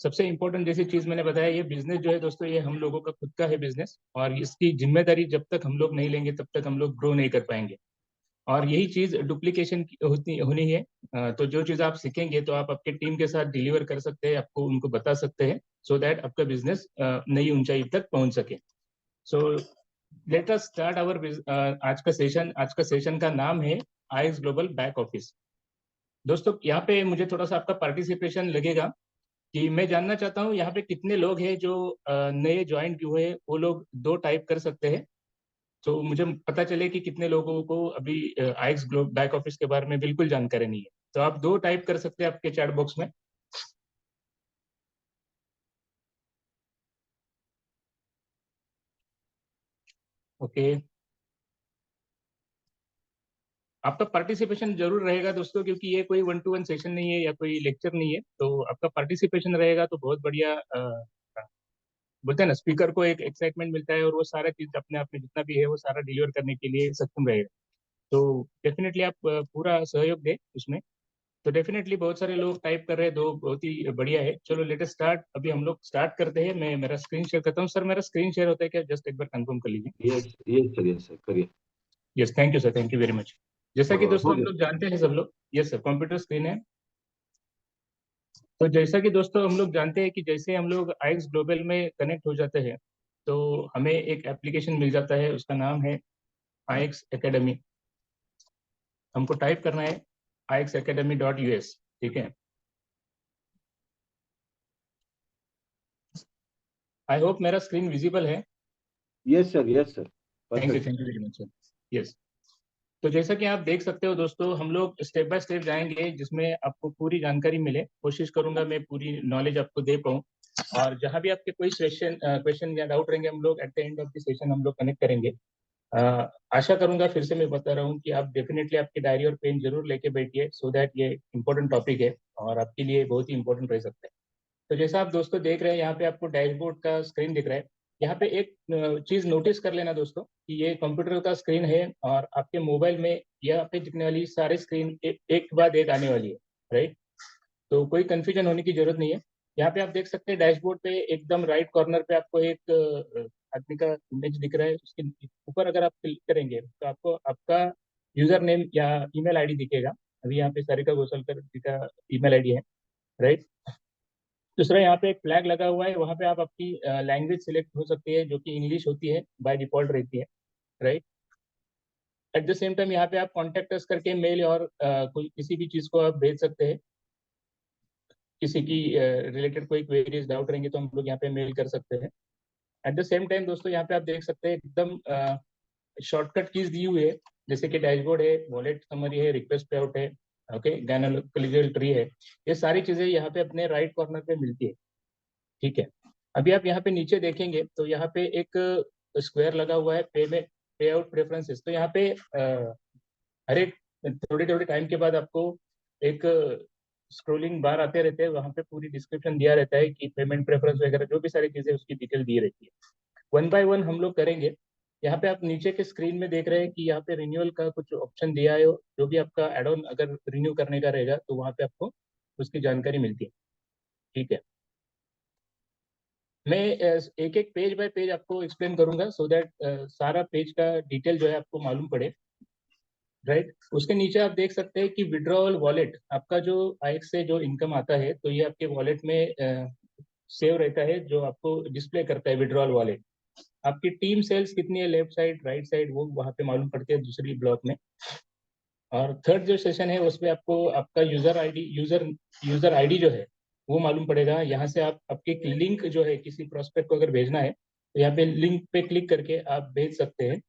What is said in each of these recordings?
सबसे इम्पोर्टेंट जैसी चीज मैंने बताया, ये बिजनेस जो है दोस्तों, ये हम लोगों का खुद का है बिजनेस, और इसकी जिम्मेदारी जब तक हम लोग नहीं लेंगे तब तक हम लोग ग्रो नहीं कर पाएंगे। और यही चीज डुप्लीकेशन होती होनी है। तो जो चीज आप सीखेंगे तो आप आपके टीम के साथ डिलीवर कर सकते हैं, आपको उनको बता सकते हैं, सो दैट आपका बिजनेस नई ऊंचाई तक पहुंच सके। So let us start our आज का सेशन का नाम है आईएक्स ग्लोबल बैक ऑफिस। दोस्तों यहाँ पे मुझे थोड़ा सा आपका पार्टिसिपेशन लगेगा, कि मैं जानना चाहता हूँ यहाँ पे कितने लोग हैं जो नए ज्वाइन हुए हैं। वो लोग दो टाइप कर सकते हैं, तो मुझे पता चले कि कितने लोगों को अभी आईएक्स ग्लोब बैक ऑफिस के बारे में बिल्कुल जानकारी नहीं है। तो आप दो टाइप कर सकते हैं आपके चैट बॉक्स में। ओके, आपका पार्टिसिपेशन जरूर रहेगा दोस्तों, क्योंकि ये कोई 1-to-1 सेशन नहीं है या कोई लेक्चर नहीं है। तो आपका पार्टिसिपेशन रहेगा तो बहुत बढ़िया। बोलते हैं ना, स्पीकर को एक एक्साइटमेंट मिलता है और वो सारा चीज अपने आप में जितना भी है वो सारा डिलीवर करने के लिए सक्षम रहेगा। तो डेफिनेटली आप पूरा सहयोग दें उसमें। तो डेफिनेटली बहुत सारे लोग टाइप कर रहे हैं, दो बहुत ही बढ़िया है। चलो लेट अस स्टार्ट, अभी हम लोग स्टार्ट करते हैं। मैं मेरा स्क्रीन शेयर करता हूँ। सर मेरा स्क्रीन शेयर होता है क्या? जस्ट एक बार कंफर्म कर लीजिए। Yes yes sir, yes sir, करिए। Yes, thank you sir, thank you very much. जैसा कि हो दोस्तों हम गया। लोग जानते हैं सब लोग, यस सर, कंप्यूटर स्क्रीन है। तो जैसा कि दोस्तों हम लोग जानते हैं कि जैसे हम लोग आईएक्स ग्लोबल में कनेक्ट हो जाते हैं तो हमें एक एप्लीकेशन मिल जाता है, उसका नाम है आईएक्स एकेडमी। हमको टाइप करना है IXacademy.us, ठीक है। आई होप मेरा स्क्रीन विजिबल है। Yes sir, yes sir, perfect. Thank you very much sir. Yes, तो जैसा कि आप देख सकते हो दोस्तों, हम लोग स्टेप बाय स्टेप जाएंगे जिसमें आपको पूरी जानकारी मिले। कोशिश करूंगा मैं पूरी नॉलेज आपको दे पाऊँ। और जहां भी आपके कोई क्वेश्चन या डाउट रहेंगे, हम लोग at the end of the session हम लोग कनेक्ट करेंगे। आशा करूंगा, फिर से मैं बता रहा हूँ कि आप डेफिनेटली आपकी डायरी और पेन जरूर लेके बैठिए, सो दैट ये इंपॉर्टेंट टॉपिक है और आपके लिए बहुत ही इंपॉर्टेंट रह सकता है। तो जैसा आप दोस्तों देख रहे हैं, यहाँ पे आपको डैशबोर्ड का स्क्रीन दिख रहा है। यहाँ पे एक चीज नोटिस कर लेना दोस्तों, कि ये कंप्यूटर का स्क्रीन है और आपके मोबाइल में यहाँ पे दिखने वाली सारे स्क्रीन एक के बाद एक आने वाली है, राइट। तो कोई कंफ्यूजन होने की जरूरत नहीं है। यहाँ पे आप देख सकते हैं डैशबोर्ड पे एकदम राइट कॉर्नर पे आपको एक आदमी का इमेज दिख रहा है। उसके ऊपर अगर आप क्लिक करेंगे तो आपको आपका यूजर नेम या ईमेल आईडी दिखेगा। अभी यहाँ पे सारिका घोषालकर जी का ईमेल आईडी है, राइट। दूसरा, यहाँ पे एक फ्लैग लगा हुआ है, वहाँ पे आप आपकी लैंग्वेज सिलेक्ट हो सकती है, जो कि इंग्लिश होती है, बाय डिफॉल्ट रहती है, right. At the same time यहाँ पे आप कॉन्टेक्ट अस करके मेल और कोई किसी भी चीज़ को आप भेज सकते हैं। किसी की रिलेटेड कोई क्वेरीज डाउट रहेंगे तो हम लोग यहाँ पे मेल कर सकते हैं। एट द सेम टाइम दोस्तों, यहाँ पे आप देख सकते हैं एकदम शॉर्टकट कीज दी हुई है, जैसे कि डैशबोर्ड है, वॉलेट समरी है, रिक्वेस्ट पे आउट है, ओके, गैनोलॉजिकल ट्री है। ये सारी चीजें यहाँ पे अपने राइट कॉर्नर पे मिलती है, ठीक है। अभी आप यहाँ पे नीचे देखेंगे तो यहाँ पे एक स्क्वायर लगा हुआ है, पे आउट प्रेफरेंसेस। तो यहाँ पे हर एक थोड़े थोड़े टाइम के बाद आपको एक स्क्रोलिंग बार आते रहते हैं, वहाँ पे पूरी डिस्क्रिप्शन दिया रहता है कि पेमेंट प्रेफरेंस वगैरह जो भी सारी चीजें उसकी डिटेल दी रहती है। वन बाय वन हम लोग करेंगे। यहाँ पे आप नीचे के स्क्रीन में देख रहे हैं कि यहाँ पे रिन्यूअल का कुछ ऑप्शन दिया है। जो भी आपका एड ऑन अगर रिन्यू करने का रहेगा तो वहाँ पे आपको उसकी जानकारी मिलती है, ठीक है। मैं एक एक पेज बाय पेज आपको एक्सप्लेन करूंगा, सो दैट सारा पेज का डिटेल जो है आपको मालूम पड़े, राइट। उसके नीचे आप देख सकते हैं कि विड्रॉवल वॉलेट, आपका जो आईएक्स से जो इनकम आता है तो ये आपके वॉलेट में सेव रहता है, जो आपको डिस्प्ले करता है विड्रॉवल वॉलेट। आपकी टीम सेल्स कितनी है, लेफ्ट साइड राइट साइड, वो वहाँ पे मालूम पड़ती है दूसरी ब्लॉक में। और थर्ड जो सेशन है उसमें आपको आपका यूजर आईडी जो है वो मालूम पड़ेगा। यहाँ से आप आपके लिंक जो है किसी प्रोस्पेक्ट को अगर भेजना है तो यहाँ पे लिंक पे क्लिक करके आप भेज सकते हैं।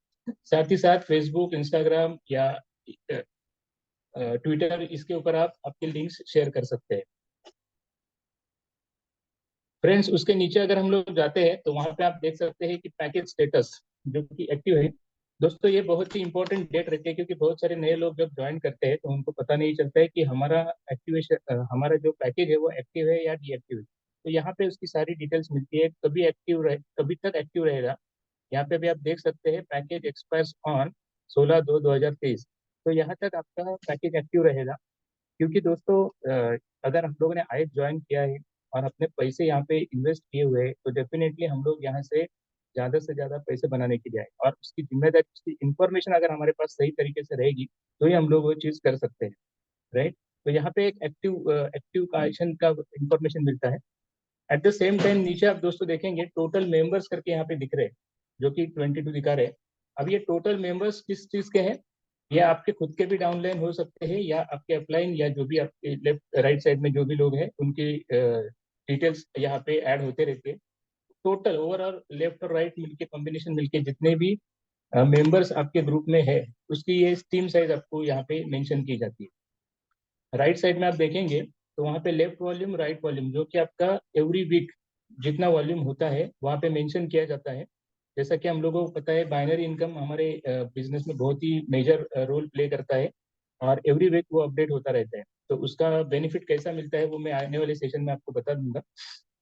साथ ही साथ फेसबुक, इंस्टाग्राम या ट्विटर, इसके ऊपर आप आपके लिंक्स शेयर कर सकते हैं, फ्रेंड्स। उसके नीचे अगर हम लोग जाते हैं तो वहाँ पे आप देख सकते हैं कि पैकेज स्टेटस जो कि एक्टिव है। दोस्तों ये बहुत ही इंपॉर्टेंट डेट रहती है, क्योंकि बहुत सारे नए लोग जब ज्वाइन करते हैं तो उनको पता नहीं चलता है कि हमारा जो पैकेज है वो एक्टिव है या डीएक्टिव है। तो यहाँ पे उसकी सारी डिटेल्स मिलती है, कभी तक एक्टिव रहेगा। यहाँ पे भी आप देख सकते हैं पैकेज एक्सपायर्स ऑन 16/2/2023। तो यहाँ तक आपका पैकेज एक्टिव रहेगा, क्योंकि दोस्तों अगर हम लोगों ने आईएक्स ज्वाइन किया है और अपने पैसे यहाँ पे इन्वेस्ट किए हुए हैं, तो डेफिनेटली हम लोग यहाँ से ज़्यादा से ज़्यादा पैसे बनाने के लिए आए, और उसकी जिम्मेदारी, उसकी इंफॉर्मेशन अगर हमारे पास सही तरीके से रहेगी तो ही हम लोग वो चीज़ कर सकते हैं, राइट। तो यहाँ पे एक एक्टिव क्वेश्चन का इंफॉर्मेशन मिलता है। एट द सेम टाइम नीचे आप दोस्तों देखेंगे टोटल मेंबर्स करके यहाँ पे दिख रहे हैं, जो कि 22 दिखा रहे हैं। अब ये टोटल मेंबर्स किस चीज के हैं, ये आपके खुद के भी डाउनलाइन हो सकते हैं, या आपके अपलाइन, या जो भी आपके लेफ्ट राइट साइड में जो भी लोग हैं उनकी डिटेल्स यहाँ पे ऐड होते रहते हैं। टोटल ओवरऑल लेफ्ट और राइट मिलके, कॉम्बिनेशन मिलके जितने भी मेंबर्स आपके ग्रुप में है, उसकी ये टीम साइज आपको यहाँ पे मेंशन की जाती है। राइट साइड में आप देखेंगे तो वहाँ पे लेफ्ट वॉल्यूम, राइट वॉल्यूम, जो कि आपका एवरी वीक जितना वॉल्यूम होता है वहाँ पे मेंशन किया जाता है। जैसा कि हम लोगों को पता है, बाइनरी इनकम हमारे बिजनेस में बहुत ही मेजर रोल प्ले करता है, और एवरी वीक वो अपडेट होता रहता है। तो उसका बेनिफिट कैसा मिलता है वो मैं आने वाले सेशन में आपको बता दूंगा,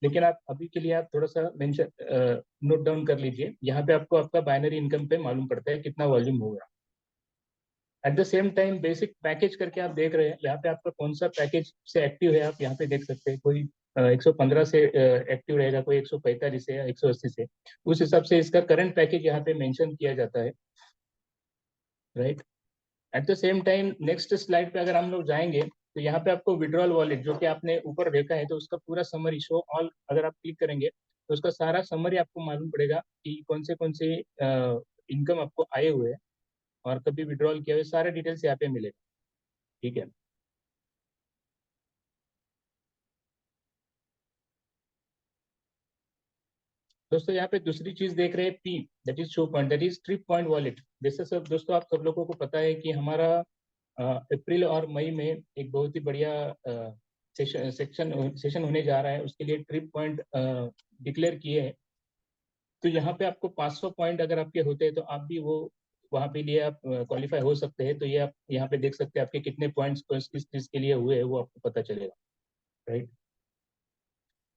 लेकिन आप अभी के लिए आप थोड़ा सा मेंशन नोट डाउन कर लीजिए। यहाँ पे आपको आपका बाइनरी इनकम पे मालूम पड़ता है कितना वॉल्यूम होगा। At the same time basic package करके आप देख रहे हैं, यहाँ पे आपका कौन सा पैकेज से एक्टिव है, आप यहाँ पे देख सकते हैं। कोई 115 से एक्टिव रहेगा, कोई 145 से या 180 से, उस हिसाब से इसका करंट पैकेज यहाँ पे मेंशन किया जाता है, right. At the same time next slide पे अगर हम लोग जाएंगे तो यहाँ पे आपको विड्रॉल वॉलेट, जो कि आपने ऊपर देखा है, तो उसका पूरा समरी शो ऑल अगर आप क्लिक करेंगे तो उसका सारा समरी आपको मालूम पड़ेगा कि कौन से इनकम आपको आए हुए हैं और कभी विड्रॉल किया हुए, सारे डिटेल्स यहाँ पे मिलेगा, ठीक है। दोस्तों यहाँ पे दूसरी चीज देख रहे हैं, P, that is show point, that is trip point wallet. जैसे सब दोस्तों आप सब लोगों को पता है कि हमारा अप्रैल और मई में एक बहुत ही बढ़िया सेशन होने जा रहा है, उसके लिए ट्रिप पॉइंट डिक्लेयर किए हैं। तो यहाँ पे आपको 500 पॉइंट अगर आपके होते हैं तो आप भी वो वहाँ पे लिए आप क्वालिफाई हो सकते हैं। तो ये आप यहाँ पे देख सकते हैं आपके कितने पॉइंट्स किस चीज के लिए हुए हैं, वो आपको पता चलेगा, राइट।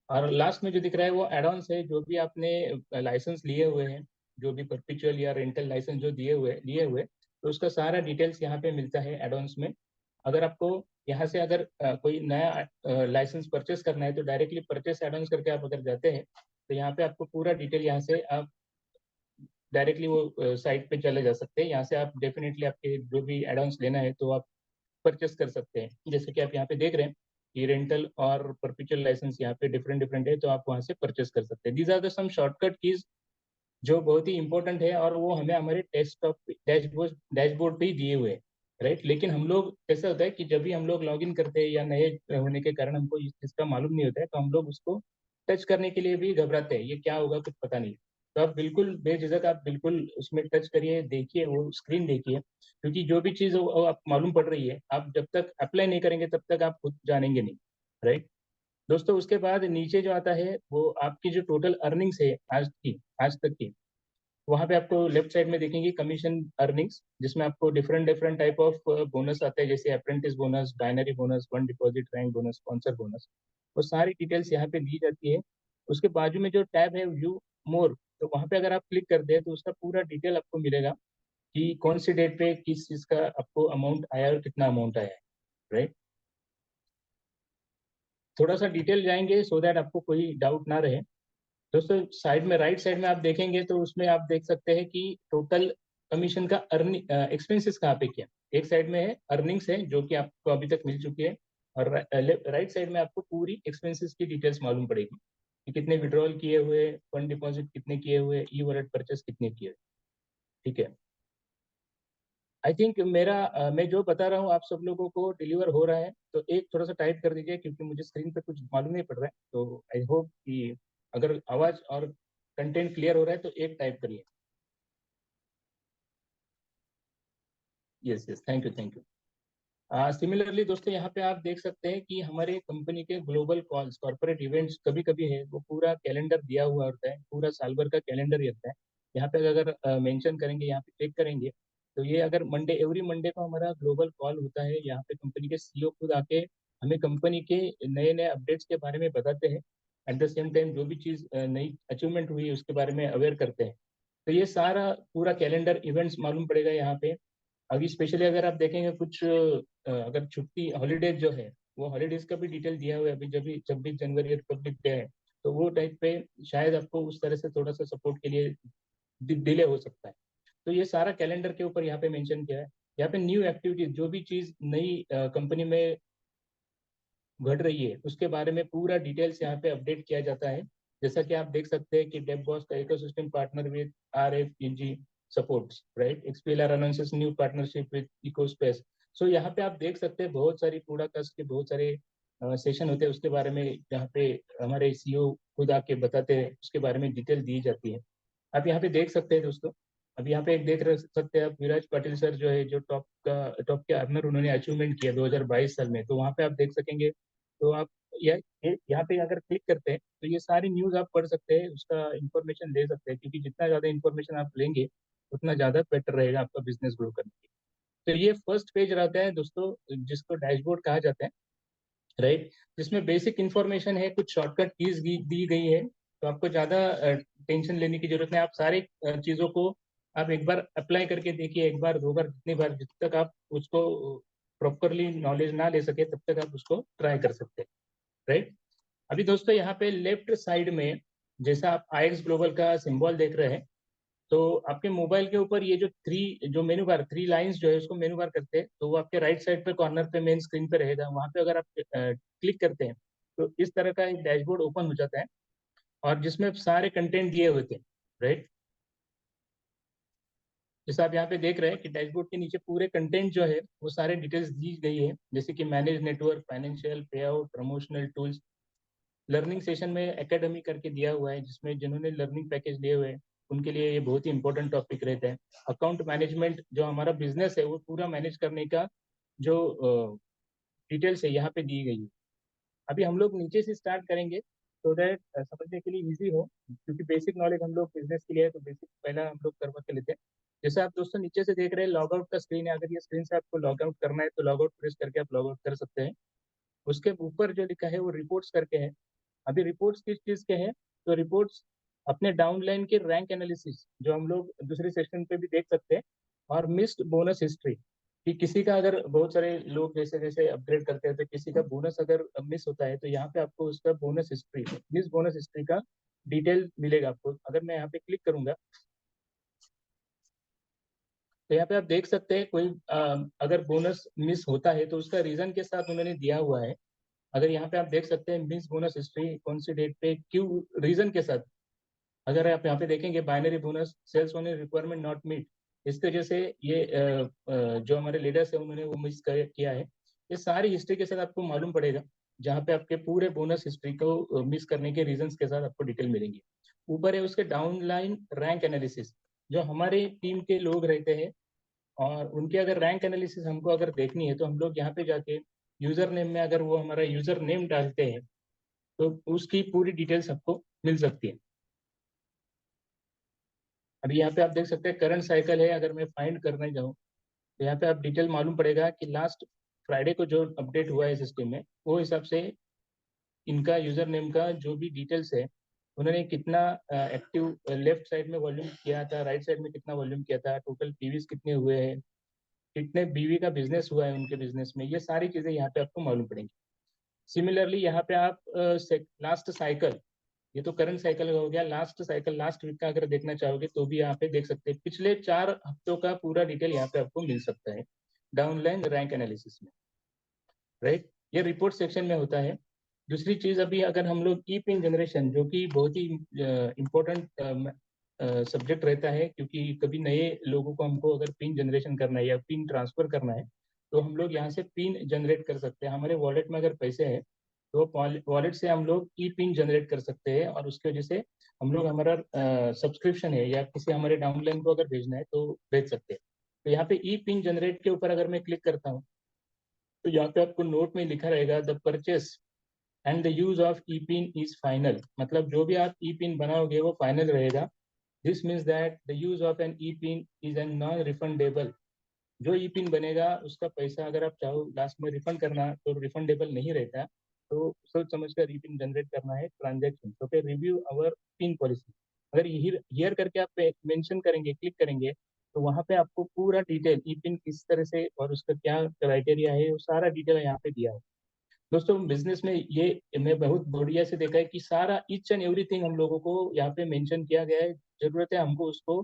और लास्ट में जो दिख रहा है वो एडॉन्स है, जो भी आपने लाइसेंस लिए हुए हैं, जो भी परपेचुअल या रेंटल लाइसेंस जो लिए हुए, तो उसका सारा डिटेल्स यहाँ पे मिलता है एडॉन्स में। अगर आपको यहाँ से अगर कोई नया लाइसेंस परचेस करना है तो डायरेक्टली परचेस एडॉन्स करके आप अगर जाते हैं तो यहाँ पे आपको पूरा डिटेल, यहाँ से आप डायरेक्टली वो साइट पे चले जा सकते हैं। यहाँ से आप डेफिनेटली आपके जो भी एडॉन्स लेना है तो आप परचेस कर सकते हैं। जैसे कि आप यहाँ पे देख रहे हैं कि रेंटल और परपेचुअल लाइसेंस यहाँ पे डिफरेंट डिफरेंट है, तो आप वहाँ से परचेस कर सकते हैं। These are the some shortcut keys जो बहुत ही इंपॉर्टेंट है, और वो हमें हमारे डेस्कटॉप डैशबोर्ड पे ही दिए हुए हैं, राइट। लेकिन हम लोग, ऐसा होता है कि जब भी हम लोग लॉग इन करते हैं या नए होने के कारण हमको इस चीज़ का मालूम नहीं होता है, तो हम लोग उसको टच करने के लिए भी घबराते हैं, ये क्या होगा कुछ पता नहीं। तो आप बिल्कुल बेझिझक आप बिल्कुल उसमें टच करिए, देखिए, वो स्क्रीन देखिए, क्योंकि जो भी चीज़ आप मालूम पड़ रही है, आप जब तक अप्लाई नहीं करेंगे तब तक आप खुद जानेंगे नहीं, राइट। दोस्तों उसके बाद नीचे जो आता है वो आपकी जो टोटल अर्निंग्स है आज तक की, वहाँ पे आपको लेफ्ट साइड में देखेंगे कमीशन अर्निंग्स, जिसमें आपको different different type of bonus आते हैं, जैसे apprentice bonus, binary bonus, one deposit rank bonus, sponsor bonus, वो सारी डिटेल्स यहाँ पे दी जाती है। उसके बाजू में जो टैब है व्यू मोर, तो वहाँ पे अगर आप क्लिक करते हैं तो उसका पूरा डिटेल आपको मिलेगा कि कौन सी डेट पे किस चीज़ का आपको अमाउंट आया और कितना अमाउंट आया है, राइट। थोड़ा सा डिटेल जाएंगे सो दैट आपको कोई डाउट ना रहे। दोस्तों साइड में, राइट साइड में आप देखेंगे तो उसमें आप देख सकते हैं कि टोटल कमीशन का अर्निंग एक्सपेंसेस कहाँ पे किया। एक साइड में है अर्निंग्स है, जो कि आपको अभी तक मिल चुकी है, और राइट साइड में आपको पूरी एक्सपेंसेस की डिटेल्स मालूम पड़ेगी कि कितने विड्रॉल किए हुए, फंड डिपॉजिट कितने किए हुए, ई वॉलेट परचेस कितने किए हुए, ठीक है। आई थिंक मेरा मैं जो बता रहा हूँ आप सब लोगों को डिलीवर हो रहा है, तो एक थोड़ा सा टाइप कर दीजिए, क्योंकि मुझे स्क्रीन पे कुछ मालूम नहीं पड़ रहा है। तो आई होप कि अगर आवाज और कंटेंट क्लियर हो रहा है तो एक टाइप करिए। Yes yes, thank you thank you. Similarly दोस्तों यहाँ पे आप देख सकते हैं कि हमारे कंपनी के ग्लोबल कॉल्स, कॉर्पोरेट इवेंट्स कभी कभी है, वो पूरा कैलेंडर दिया हुआ होता है, पूरा साल भर का कैलेंडर रहता है। यहाँ पे अगर मेंशन करेंगे, यहाँ पे क्लिक करेंगे, तो ये अगर मंडे, एवरी मंडे को हमारा ग्लोबल कॉल होता है। यहाँ पे कंपनी के सीईओ खुद आके हमें कंपनी के नए नए अपडेट्स के बारे में बताते हैं। एट द सेम टाइम जो भी चीज़ नई अचीवमेंट हुई है उसके बारे में अवेयर करते हैं। तो ये सारा पूरा कैलेंडर इवेंट्स मालूम पड़ेगा यहाँ पे। अभी स्पेशली अगर आप देखेंगे कुछ अगर छुट्टी हॉलीडेज जो है, वो हॉलीडेज का भी डिटेल दिया हुआ है। अभी जब भी 26 जनवरी रिपब्लिक डे है, तो वो टाइप पे शायद आपको उस तरह से थोड़ा सा सपोर्ट के लिए डिले हो सकता है। तो ये सारा कैलेंडर के ऊपर यहाँ पे मेंशन किया है। यहाँ पे न्यू एक्टिविटीज, जो भी चीज नई कंपनी में घट रही है, उसके बारे में पूरा डिटेल्स यहाँ पे अपडेट किया जाता है। जैसा कि आप देख सकते हैं कि डेवबॉस का ecosystem partner with RFEG supports, right. XPLR announces new partnership with Ecospace. So यहाँ पे आप देख सकते हैं बहुत सारी प्रोडक्ट्स के बहुत सारे सेशन होते हैं उसके बारे में, जहाँ पे हमारे CEO खुद आके बताते हैं, उसके बारे में डिटेल दी जाती है। आप यहाँ पे देख सकते हैं दोस्तों। अब यहाँ पे एक देख सकते हैं आप, विराज पाटिल सर जो है, जो टॉप के अर्नर उन्होंने अचीवमेंट किया 2022 साल में, तो वहाँ पे आप देख सकेंगे। तो आप यहाँ पे अगर क्लिक करते हैं तो ये सारी न्यूज आप पढ़ सकते हैं, उसका इंफॉर्मेशन ले सकते हैं, क्योंकि जितना ज्यादा इंफॉर्मेशन आप लेंगे उतना ज्यादा बेटर रहेगा आपका बिजनेस ग्रो करने के लिए। तो ये फर्स्ट पेज रहता है दोस्तों, जिसको डैशबोर्ड कहा जाता है, राइट। जिसमें बेसिक इंफॉर्मेशन है, कुछ शॉर्टकट कीज दी गई है, तो आपको ज्यादा टेंशन लेने की जरूरत नहीं। आप सारे चीजों को आप एक बार अप्लाई करके देखिए, एक बार, दो बार, जितनी बार, जब तक आप उसको प्रॉपरली नॉलेज ना ले सके तब तक आप उसको ट्राई कर सकते हैं, राइट। अभी दोस्तों यहाँ पे लेफ्ट साइड में, जैसा आप IX ग्लोबल का सिंबल देख रहे हैं, तो आपके मोबाइल के ऊपर ये जो मेनू बार, 3 लाइंस जो है, उसको मेनू बार करते हैं, तो वो आपके राइट साइड पे कॉर्नर पे मेन स्क्रीन पे रहेगा। वहां पे अगर आप क्लिक करते हैं तो इस तरह का एक डैशबोर्ड ओपन हो जाता है, और जिसमें सारे कंटेंट दिए होते हैं, राइट। जैसे आप यहाँ पे देख रहे हैं कि डैशबोर्ड के नीचे पूरे कंटेंट जो है वो सारे डिटेल्स दी गई है, जैसे कि मैनेज नेटवर्क, फाइनेंशियल, पे out, promotional tools, learning session में एकेडमी करके दिया हुआ है, जिसमें जिन्होंने लर्निंग पैकेज लिए हुए हैं उनके लिए ये बहुत ही इंपॉर्टेंट टॉपिक रहता है। अकाउंट मैनेजमेंट, जो हमारा बिजनेस है वो पूरा मैनेज करने का जो डिटेल्स है यहाँ पे दी गई है। अभी हम लोग नीचे से स्टार्ट करेंगे, सो दैट समझने के लिए इजी हो, क्योंकि बेसिक नॉलेज हम लोग बिजनेस के लिए है, तो बेसिक पहला हम लोग करवा के लेते हैं। जैसे आप दोस्तों नीचे से देख रहे हैं, लॉग आउट का स्क्रीन है। अगर ये स्क्रीन से आपको लॉग आउट करना है तो लॉग आउट प्रेस करके आप लॉग आउट कर सकते हैं। उसके ऊपर जो लिखा है वो रिपोर्ट्स करके है। अभी रिपोर्ट्स किस चीज के हैं, तो रिपोर्ट्स अपने डाउनलाइन के रैंक एनालिसिस, जो हम लोग दूसरे सेशन पे भी देख सकते हैं, और मिस्ड बोनस हिस्ट्री, कि किसी का अगर, बहुत सारे लोग जैसे जैसे अपग्रेड करते हैं तो किसी का बोनस अगर मिस होता है, तो यहाँ पे आपको उसका bonus history, miss bonus history का डिटेल मिलेगा आपको। अगर मैं यहाँ पे क्लिक करूंगा तो यहाँ पे आप देख सकते हैं, कोई अगर बोनस मिस होता है तो उसका रीजन के साथ उन्होंने दिया हुआ है। अगर यहाँ पे आप देख सकते हैं मिस बोनस हिस्ट्री कौन सी डेट पे, क्यों, रीजन के साथ। अगर आप यहाँ पे देखेंगे, binary bonus, sales owner requirement not meet, इसकी वजह से ये जो हमारे लीडर्स है उन्होंने वो मिस किया है। ये सारी हिस्ट्री के साथ आपको मालूम पड़ेगा, जहाँ पे आपके पूरे बोनस हिस्ट्री को मिस करने के रीजंस के साथ आपको डिटेल मिलेंगे। ऊपर है उसके डाउनलाइन रैंक एनालिसिस, जो हमारे टीम के लोग रहते हैं, और उनके अगर रैंक एनालिसिस हमको अगर देखनी है तो हम लोग यहाँ पे जाके यूजर नेम में अगर वो हमारा यूजर नेम डालते हैं तो उसकी पूरी डिटेल्स आपको मिल सकती है। अभी यहाँ पे आप देख सकते हैं करंट साइकिल है, अगर मैं फाइंड करने जाऊँ तो यहाँ पे आप डिटेल मालूम पड़ेगा कि लास्ट फ्राइडे को जो अपडेट हुआ है सिस्टम में, वो हिसाब से इनका यूजर नेम का जो भी डिटेल्स है, उन्होंने कितना एक्टिव लेफ्ट साइड में वॉल्यूम किया था, राइट साइड में कितना वॉल्यूम किया था, टोटल पीवीज कितने हुए हैं, कितने बीवी का बिजनेस हुआ है उनके बिजनेस में, ये सारी चीजें यहाँ पे आपको मालूम पड़ेंगी। सिमिलरली यहाँ पे आप लास्ट साइकिल, ये तो करंट साइकिल हो गया, लास्ट साइकिल, लास्ट वीक का अगर देखना चाहोगे तो भी यहाँ पे देख सकते हैं, पिछले 4 हफ्तों का पूरा डिटेल यहाँ पे आपको मिल सकता है डाउनलाइन रैंक एनालिसिस में, राइट। ये रिपोर्ट सेक्शन में होता है। दूसरी चीज, अभी अगर हम लोग ई पिन जनरेशन, जो कि बहुत ही इम्पोर्टेंट सब्जेक्ट रहता है, क्योंकि कभी नए लोगों को हमको अगर पिन जनरेशन करना है या पिन ट्रांसफर करना है, तो हम लोग यहाँ से पिन जनरेट कर सकते हैं। हमारे वॉलेट में अगर पैसे हैं तो वॉलेट से हम लोग ई पिन जनरेट कर सकते हैं, और उसकी वजह से हम लोग, हमारा सब्सक्रिप्शन है या किसी हमारे डाउनलाइन को अगर भेजना है तो भेज सकते हैं। तो यहाँ पे ई पिन जनरेट के ऊपर अगर मैं क्लिक करता हूँ तो यहाँ पे आपको नोट में लिखा रहेगा, the purchase and the use of E pin is final, मतलब जो भी आप ई पिन बनाओगे वो फाइनल रहेगा। This means that the use of an E pin is an non refundable, जो ई पिन बनेगा उसका पैसा अगर आप चाहो लास्ट में रिफंड करना तो रिफंडेबल नहीं रहता। तो सोच समझ कर ई पिन जनरेट करना है ट्रांजेक्शन। तो फिर रिव्यू अवर पिन पॉलिसी, अगर हियर करके आप मेंशन करेंगे, क्लिक करेंगे, तो वहाँ पे आपको पूरा डिटेल ई पिन किस तरह से और उसका क्या क्राइटेरिया है, वो सारा डिटेल यहाँ पे दिया है। दोस्तों बिजनेस में ये मैं बहुत बढ़िया से देखा है कि सारा ईच एंड एवरीथिंग हम लोगों को यहाँ पे मेंशन किया गया है। जरूरत है हमको उसको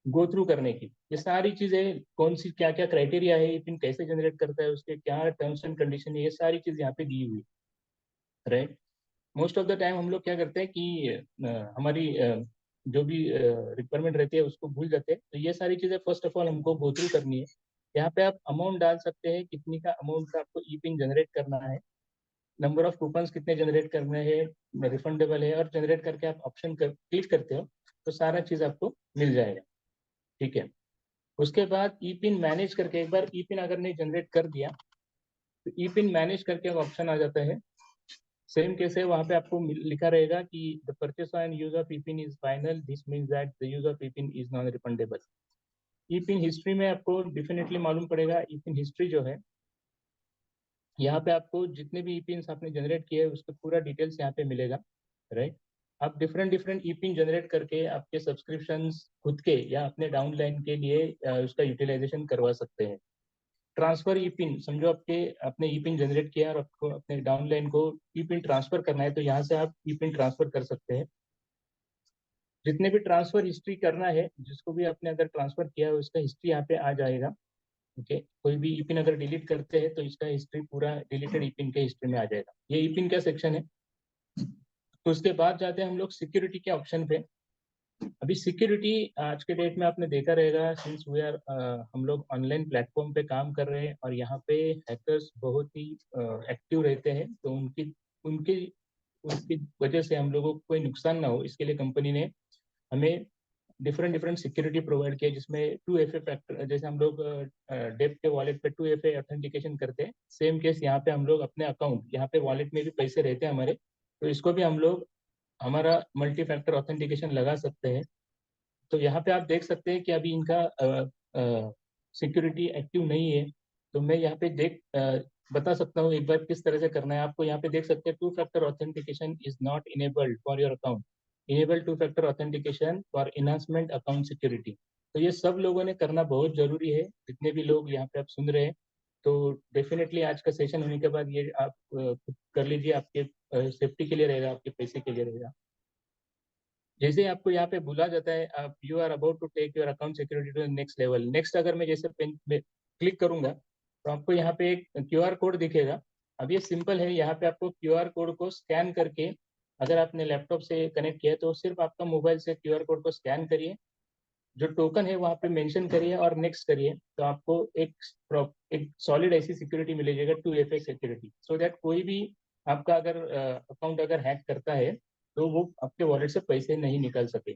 गो थ्रू करने की। ये सारी चीजें कौन सी क्या क्या क्राइटेरिया है, पिन कैसे जनरेट करता है, उसके क्या टर्म्स एंड कंडीशन है, ये सारी चीज यहाँ पे दी हुई है, right. Most of the time हम लोग क्या करते हैं कि हमारी जो भी रिक्वायरमेंट रहती है उसको भूल जाते हैं। तो ये सारी चीजें फर्स्ट ऑफ ऑल हमको गो थ्रू करनी है। यहाँ पे आप अमाउंट डाल सकते हैं, कितनी का अमाउंट का आपको ई पिन जनरेट करना है, नंबर ऑफ कूपन्स कितने जनरेट करने हैं, रिफंडेबल है, और जनरेट करके आप ऑप्शन क्लिक करते हो तो सारा चीज आपको मिल जाएगा, ठीक है। उसके बाद ई पिन मैनेज करके, एक बार ई पिन अगर नहीं जनरेट कर दिया तो ई पिन मैनेज करके ऑप्शन आ जाता है। सेम केस है, वहां पे आपको लिखा रहेगा कि the purchase and use of E pin is final, this means that the use of E pin is non refundable. E pin history में आपको डिफिनेटली मालूम पड़ेगा। ई पिन हिस्ट्री जो है, यहाँ पे आपको जितने भी ई पिन आपने जनरेट किए हैं उसका पूरा डिटेल्स यहाँ पे मिलेगा, राइट। आप डिफरेंट डिफरेंट ई पिन जनरेट करके आपके सब्सक्रिप्शंस खुद के या अपने डाउनलाइन के लिए उसका यूटिलाइजेशन करवा सकते हैं। ट्रांसफर ई पिन, समझो आपने ई पिन जनरेट किया और आपको अपने डाउनलाइन को ई पिन ट्रांसफर करना है, तो यहाँ से आप ई पिन ट्रांसफर कर सकते हैं। जितने भी ट्रांसफर हिस्ट्री करना है, जिसको भी आपने अगर ट्रांसफर किया है उसका हिस्ट्री यहाँ पे आ जाएगा, ओके। कोई भी ई पिन अगर डिलीट करते हैं तो इसका हिस्ट्री पूरा डिलीटेड ई पिन के हिस्ट्री में आ जाएगा। ये ई पिन का सेक्शन है। तो उसके बाद जाते हैं हम लोग सिक्योरिटी के ऑप्शन पे। अभी सिक्योरिटी आज के डेट में आपने देखा रहेगा, सिंस वी आर हम लोग ऑनलाइन प्लेटफॉर्म पे काम कर रहे हैं और यहाँ पे हैकर्स बहुत ही एक्टिव रहते हैं। तो उनकी उनकी उसकी वजह से हम लोगों को कोई नुकसान ना हो, इसके लिए कंपनी ने हमें डिफरेंट डिफरेंट सिक्योरिटी प्रोवाइड किया, जिसमें 2FA फैक्टर, जैसे हम लोग डेप के वॉलेट पे 2FA ऑथेंटिकेशन करते हैं, सेम केस यहाँ पे हम लोग अपने अकाउंट, यहाँ पे वॉलेट में भी पैसे रहते हैं हमारे, तो इसको भी हम लोग हमारा मल्टी फैक्टर ऑथेंटिकेशन लगा सकते हैं। तो यहाँ पे आप देख सकते हैं कि अभी इनका सिक्योरिटी एक्टिव नहीं है। तो मैं यहाँ पे बता सकता हूँ एक बार किस तरह से करना है आपको। यहाँ पे देख सकते हैं 2 factor authentication is not enabled for your account, enable 2 factor authentication for enhancement account security. तो ये सब लोगों ने करना बहुत जरूरी है, जितने भी लोग यहाँ पे आप सुन रहे हैं। तो डेफिनेटली आज का सेशन होने के बाद ये आप कर लीजिए, आपके सेफ्टी के लिए रहेगा, आपके पैसे के लिए रहेगा। जैसे आपको यहाँ पे बोला जाता है, आप you are about to take your account security to the next level. Next अगर मैं जैसे पेन में क्लिक करूंगा तो आपको यहाँ पे एक QR कोड दिखेगा। अब ये सिंपल है, यहाँ पे आपको QR कोड को स्कैन करके, अगर आपने लैपटॉप से कनेक्ट किया है तो सिर्फ आपका मोबाइल से QR कोड को स्कैन करिए, जो टोकन है वहाँ पे मेंशन करिए और नेक्स्ट करिए। तो आपको एक सॉलिड ऐसी सिक्योरिटी मिल जाएगा, 2FA सिक्योरिटी, सो दैट कोई भी आपका अगर अकाउंट अगर हैक करता है तो वो आपके वॉलेट से पैसे नहीं निकाल सके,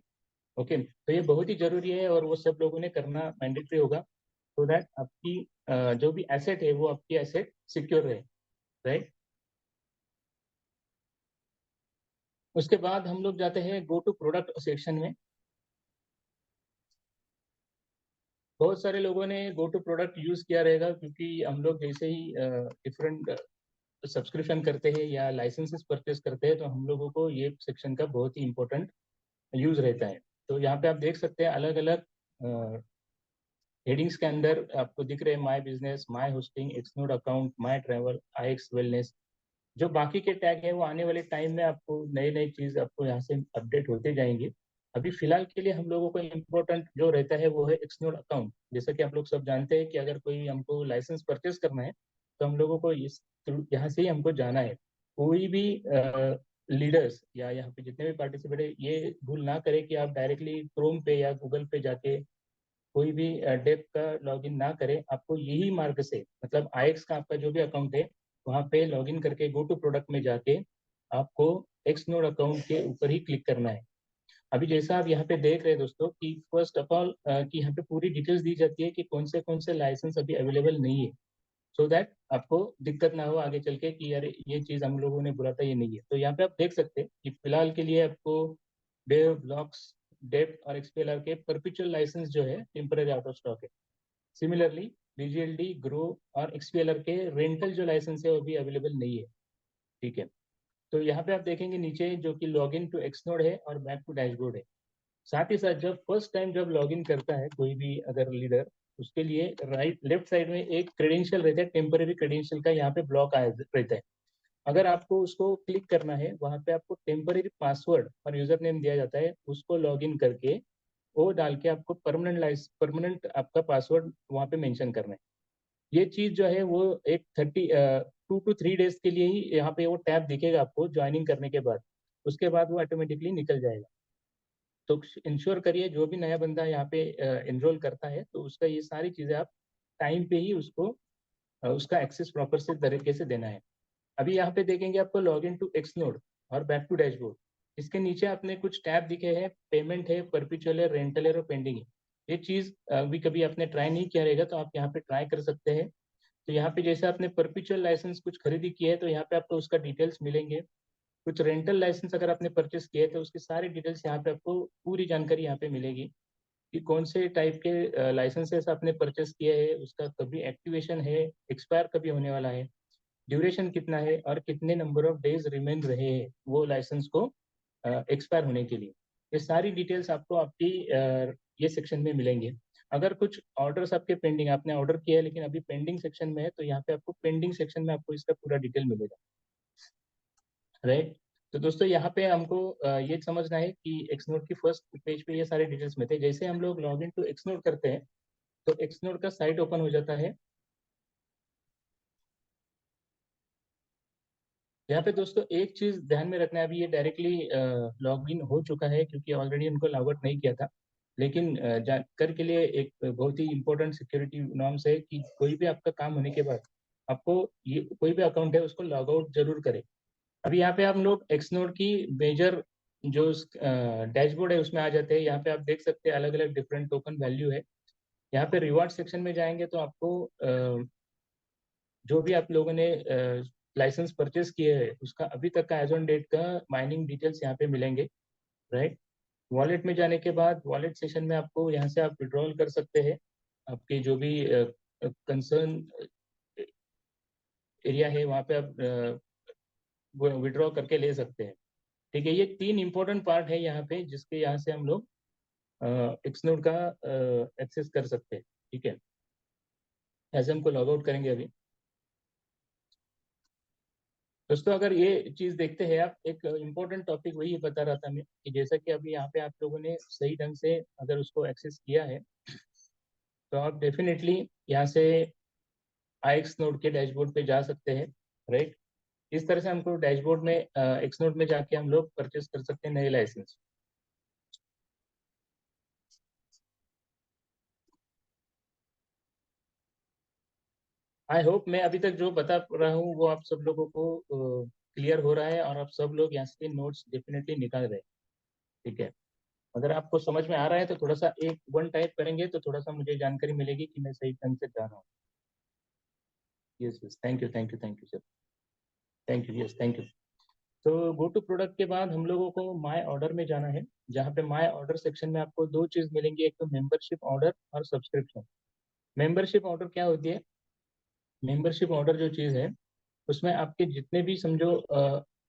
ओके। तो ये बहुत ही जरूरी है और वो सब लोगों ने करना मैंडेटरी होगा, सो दैट आपकी जो भी एसेट है वो आपकी एसेट सिक्योर रहे, राइट। उसके बाद हम लोग जाते हैं गो टू प्रोडक्ट सेक्शन में। बहुत सारे लोगों ने गो टू प्रोडक्ट यूज किया रहेगा, क्योंकि हम लोग जैसे ही डिफरेंट सब्सक्रिप्शन करते हैं या लाइसेंसेस परचेस करते हैं तो हम लोगों को ये सेक्शन का बहुत ही इंपॉर्टेंट यूज रहता है। तो यहाँ पे आप देख सकते हैं अलग अलग हेडिंग्स के अंदर आपको दिख रहे हैं, my business, my hosting, Xnode account, my travel, IX wellness. जो बाकी के टैग है वो आने वाले टाइम में आपको नई नई चीज आपको यहाँ से अपडेट होते जाएंगे। अभी फिलहाल के लिए हम लोगों को इम्पोर्टेंट जो रहता है वो है एक्सनोड अकाउंट। जैसा कि आप लोग सब जानते हैं कि अगर कोई हमको लाइसेंस परचेस करना है तो हम लोगों को इस यहाँ से ही हमको जाना है। कोई भी लीडर्स या यहाँ पे जितने भी पार्टिसिपेट है, ये भूल ना करें कि आप डायरेक्टली क्रोम पे या गूगल पे जाके कोई भी डेप का लॉगिन ना करें। आपको यही मार्ग से, मतलब IX का आपका जो भी अकाउंट है वहाँ पे लॉगिन करके गो टू प्रोडक्ट में जाके आपको एक्सनोड अकाउंट के ऊपर ही क्लिक करना है। अभी जैसा आप यहाँ पे देख रहे हैं दोस्तों कि फर्स्ट ऑफ ऑल कि यहाँ पे पूरी डिटेल्स दी जाती है कि कौन से लाइसेंस अभी अवेलेबल नहीं है, सो दैट आपको दिक्कत ना हो आगे चल के कि यार ये चीज़ हम लोगों ने बोला था ये नहीं है। तो यहाँ पे आप देख सकते हैं कि फिलहाल के लिए आपको डेव, ब्लॉक्स, डेप और XPLR के परपिचुअल लाइसेंस जो है टेम्पररी आउट ऑफ स्टॉक है। सिमिलरली BGLD, ग्रो और XPLR के रेंटल जो लाइसेंस है वो भी अवेलेबल नहीं है, ठीक है। तो यहाँ पे आप देखेंगे नीचे जो कि लॉगिन टू एक्सनोड है और बैक टू डैशबोर्ड है। साथ ही साथ जब फर्स्ट टाइम जब लॉगिन करता है कोई भी अगर लीडर, उसके लिए राइट लेफ्ट साइड में एक क्रेडेंशियल रहता है, टेम्पररी क्रेडेंशियल का यहाँ पे ब्लॉक आया रहता है। अगर आपको उसको क्लिक करना है, वहाँ पे आपको टेम्पररी पासवर्ड और यूजर नेम दिया जाता है, उसको लॉगिन करके वो डाल के आपको परमानेंट आपका पासवर्ड वहाँ पे मेंशन करना है। ये चीज जो है वो एक 2 to 3 डेज के लिए ही यहाँ पे वो टैब दिखेगा आपको ज्वाइनिंग करने के बाद, उसके बाद वो ऑटोमेटिकली निकल जाएगा। तो इंश्योर करिए जो भी नया बंदा यहाँ पे एनरोल करता है तो उसका ये सारी चीजें आप टाइम पे ही उसको उसका एक्सेस प्रॉपर से तरीके से देना है। अभी यहाँ पे देखेंगे आपको लॉग इन टू एक्सनोड और बैक टू डैशबोर्ड। इसके नीचे आपने कुछ टैब दिखे हैं, पेमेंट है, परपिचुअल है, रेंटल है और पेंडिंग है। ये चीज अभी कभी आपने ट्राई नहीं किया रहेगा तो आप यहाँ पे ट्राई कर सकते हैं। तो यहाँ पे जैसे आपने परपिचुअल लाइसेंस कुछ खरीदी की है तो यहाँ पे आपको उसका डिटेल्स मिलेंगे। कुछ रेंटल लाइसेंस अगर आपने परचेस किए तो उसकी सारी डिटेल्स यहाँ पे आपको पूरी जानकारी यहाँ पे मिलेगी कि कौन से टाइप के लाइसेंसेस आपने परचेस किए हैं, उसका कभी एक्टिवेशन है, एक्सपायर कभी होने वाला है, ड्यूरेशन कितना है और कितने नंबर ऑफ डेज रिमेन रहे हैं वो लाइसेंस को एक्सपायर होने के लिए। ये सारी डिटेल्स आपको आपकी ये सेक्शन में मिलेंगे। अगर कुछ ऑर्डर्स आपके पेंडिंग, आपने ऑर्डर किया है लेकिन अभी पेंडिंग सेक्शन में है, तो यहाँ पे आपको पेंडिंग सेक्शन में आपको इसका पूरा डिटेल मिलेगा, राइट। तो दोस्तों यहाँ पे हमको ये समझना है कि एक्सनोड की फर्स्ट पेज पे ये सारे डिटेल्स में थे। जैसे हम लोग लॉग इन टू एक्सनोड करते हैं तो एक्सनोड का साइट ओपन हो जाता है। यहाँ पे दोस्तों एक चीज ध्यान में रखना है, अभी ये डायरेक्टली लॉग इन हो चुका है क्योंकि ऑलरेडी उनको लॉग आउट नहीं किया था, लेकिन जानकर के लिए एक बहुत ही इंपॉर्टेंट सिक्योरिटी नॉर्म्स है कि कोई भी आपका काम होने के बाद आपको ये कोई भी अकाउंट है उसको लॉग आउट जरूर करें। अभी यहाँ पे हम लोग एक्सनोड की मेजर जो डैशबोर्ड है उसमें आ जाते हैं। यहाँ पे आप देख सकते हैं अलग अलग डिफरेंट टोकन वैल्यू है। यहाँ पे रिवार्ड सेक्शन में जाएंगे तो आपको जो भी आप लोगों ने लाइसेंस परचेस किए हैं उसका अभी तक का एज ऑन डेट का माइनिंग डिटेल्स यहाँ पे मिलेंगे, राइट। वॉलेट में जाने के बाद वॉलेट सेशन में आपको यहाँ से आप विड्रॉल कर सकते हैं, आपके जो भी कंसर्न एरिया है वहाँ पे आप विड्रॉ करके ले सकते हैं। ठीक है, ये 3 इंपॉर्टेंट पार्ट है यहाँ पे जिसके यहाँ से हम लोग एक्सनोड का एक्सेस कर सकते हैं। ठीक है, ऐसे हमको लॉग आउट करेंगे अभी। दोस्तों अगर ये चीज देखते हैं आप, एक इम्पोर्टेंट टॉपिक वही बता रहा था मैं कि जैसा कि अभी यहाँ पे आप लोगों ने सही ढंग से अगर उसको एक्सेस किया है तो आप डेफिनेटली यहाँ से आईएक्स नोड के डैशबोर्ड पे जा सकते हैं, राइट। इस तरह से हमको डैशबोर्ड में एक्स नोड में जाके हम लोग परचेस कर सकते हैं नए लाइसेंस। आई होप मैं अभी तक जो बता रहा हूँ वो आप सब लोगों को क्लियर हो रहा है और आप सब लोग यहाँ से नोट्स डेफिनेटली निकाल रहे हैं। ठीक है, अगर आपको समझ में आ रहा है तो थोड़ा सा एक वन टाइप करेंगे तो थोड़ा सा मुझे जानकारी मिलेगी कि मैं सही ढंग से जा रहा हूँ। Yes yes, thank you thank you thank you sir, thank you, yes thank you. तो गो टू प्रोडक्ट के बाद हम लोगों को माय ऑर्डर में जाना है, जहाँ पे माय ऑर्डर सेक्शन में आपको दो चीज मिलेंगी, एक तो मेंबरशिप ऑर्डर और सब्सक्रिप्शन। मेंबरशिप ऑर्डर क्या होती है? मेंबरशिप ऑर्डर जो चीज़ है उसमें आपके जितने भी समझो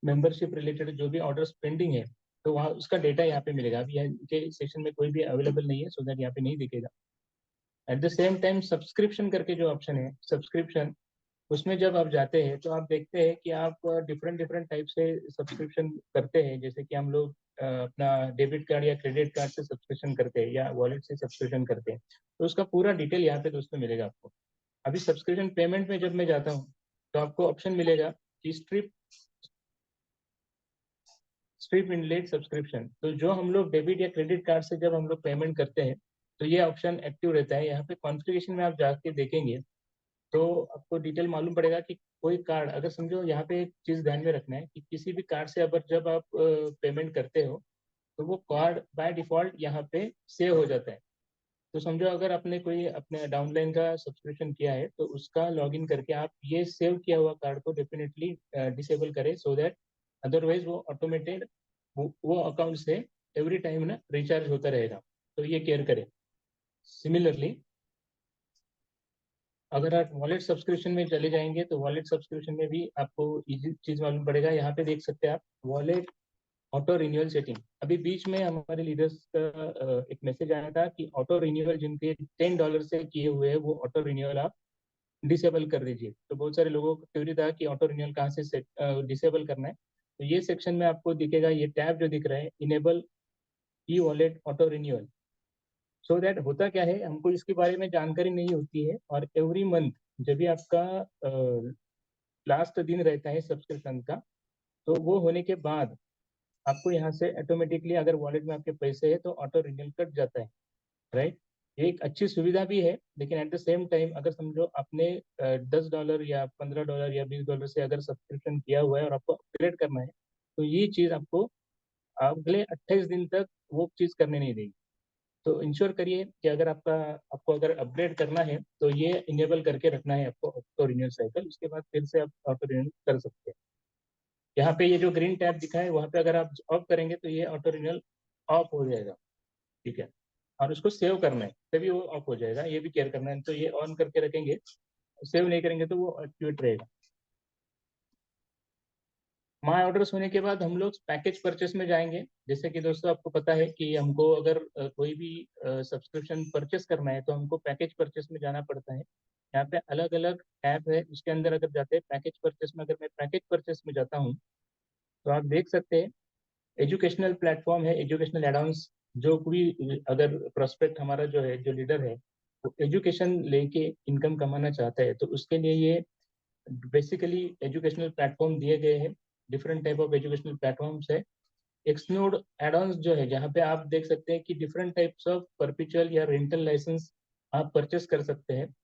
मेंबरशिप रिलेटेड जो भी ऑर्डर्स पेंडिंग है तो वहाँ उसका डेटा यहाँ पे मिलेगा। अभी यहाँ के सेशन में कोई भी अवेलेबल नहीं है सो दैट यहाँ पे नहीं दिखेगा। At the same time subscription करके जो ऑप्शन है सब्सक्रिप्शन, उसमें जब आप जाते हैं तो आप देखते हैं कि आप डिफरेंट डिफरेंट टाइप से सब्सक्रिप्शन करते हैं। जैसे कि हम लोग अपना डेबिट कार्ड या क्रेडिट कार्ड से सब्सक्रिप्शन करते हैं या वॉलेट से सब्सक्रिप्शन करते हैं, तो उसका पूरा डिटेल यहाँ पे दोस्तों मिलेगा आपको। अभी सब्सक्रिप्शन पेमेंट में जब मैं जाता हूँ तो आपको ऑप्शन मिलेगा कि स्ट्रिप इनलेट सब्सक्रिप्शन। तो जो हम लोग डेबिट या क्रेडिट कार्ड से जब हम लोग पेमेंट करते हैं तो ये ऑप्शन एक्टिव रहता है। यहाँ पे कॉन्फ़िगरेशन में आप जाके देखेंगे तो आपको डिटेल मालूम पड़ेगा कि कोई कार्ड, अगर समझो यहाँ पे एक चीज ध्यान में रखना है कि किसी भी कार्ड से अगर जब आप पेमेंट करते हो तो वो कार्ड बाय डिफॉल्ट यहाँ पे सेव हो जाता है। तो समझो अगर आपने कोई अपने डाउनलाइन का सब्सक्रिप्शन किया है तो उसका लॉगिन करके आप ये सेव किया हुआ कार्ड को डेफिनेटली डिसेबल करें सो दैट अदरवाइज वो ऑटोमेटेड वो अकाउंट से एवरी टाइम ना रिचार्ज होता रहेगा, तो ये केयर करें। सिमिलरली अगर आप वॉलेट सब्सक्रिप्शन में चले जाएंगे तो वॉलेट सब्सक्रिप्शन में भी आपको इजी चीज मालूम पड़ेगा। यहाँ पे देख सकते हैं आप वॉलेट ऑटो रिन्यूअल सेटिंग। अभी बीच में हमारे लीडर्स का एक मैसेज आया था कि ऑटो रिन्यूअल जिनके $10 से किए हुए हैं वो ऑटो रिन्यूअल आप डिसेबल कर दीजिए। तो बहुत सारे लोगों को क्वेरी था कि ऑटो रिन्यूअल कहाँ से डिसेबल करना है। तो ये सेक्शन में आपको दिखेगा, ये टैब जो दिख रहा है, enable e wallet auto renewal. So that होता क्या है, हमको इसके बारे में जानकारी नहीं होती है, और एवरी मंथ जब भी आपका लास्ट दिन रहता है सब्सक्रिप्शन का, तो वो होने के बाद आपको यहाँ से ऑटोमेटिकली, अगर वॉलेट में आपके पैसे है तो ऑटो रिन्यूअल कट जाता है, राइट। ये एक अच्छी सुविधा भी है, लेकिन एट द सेम टाइम अगर समझो आपने $10 या $15 या $20 से अगर सब्सक्रिप्शन किया हुआ है और आपको अपग्रेड करना है, तो ये चीज़ आपको अगले 28 दिन तक वो चीज़ करने नहीं देगी। तो इंश्योर करिए कि अगर आपको अगर अपग्रेड करना है तो ये इनेबल करके रखना है आपको ऑटो रिन्यूअल साइकिल, उसके बाद फिर से आप ऑटो रिन्यूअल कर सकते हैं। यहाँ पे ये जो ग्रीन टैब दिखा है वहाँ पे अगर आप ऑफ करेंगे तो ये ऑटो रिन्यूअल ऑफ हो जाएगा, ठीक है। और उसको सेव करना है तभी वो ऑफ हो जाएगा, ये भी केयर करना है। तो ये ऑन करके रखेंगे, सेव नहीं करेंगे तो वो एक्टिवेट रहेगा। माई ऑर्डर्स होने के बाद हम लोग पैकेज परचेस में जाएंगे। जैसे कि दोस्तों आपको पता है कि हमको अगर कोई भी सब्सक्रिप्शन परचेस करना है तो हमको पैकेज परचेस में जाना पड़ता है। यहाँ पे अलग अलग ऐप है, उसके अंदर अगर जाते हैं पैकेज परचेस में, अगर मैं पैकेज परचेस में जाता हूँ तो आप देख सकते हैं एजुकेशनल प्लेटफॉर्म है, एजुकेशनल एडॉन्स। जो भी अगर प्रोस्पेक्ट हमारा जो है, जो लीडर है, वो एजुकेशन लेके इनकम कमाना चाहता है, तो उसके लिए ये बेसिकली एजुकेशनल प्लेटफॉर्म दिए गए हैं। Different type of educational platforms है। एक्सनोड एडॉन्स जो है, जहाँ पे आप देख सकते हैं कि डिफरेंट टाइप्स ऑफ परपिचुअल या रेंटल लाइसेंस आप परचेस कर सकते हैं।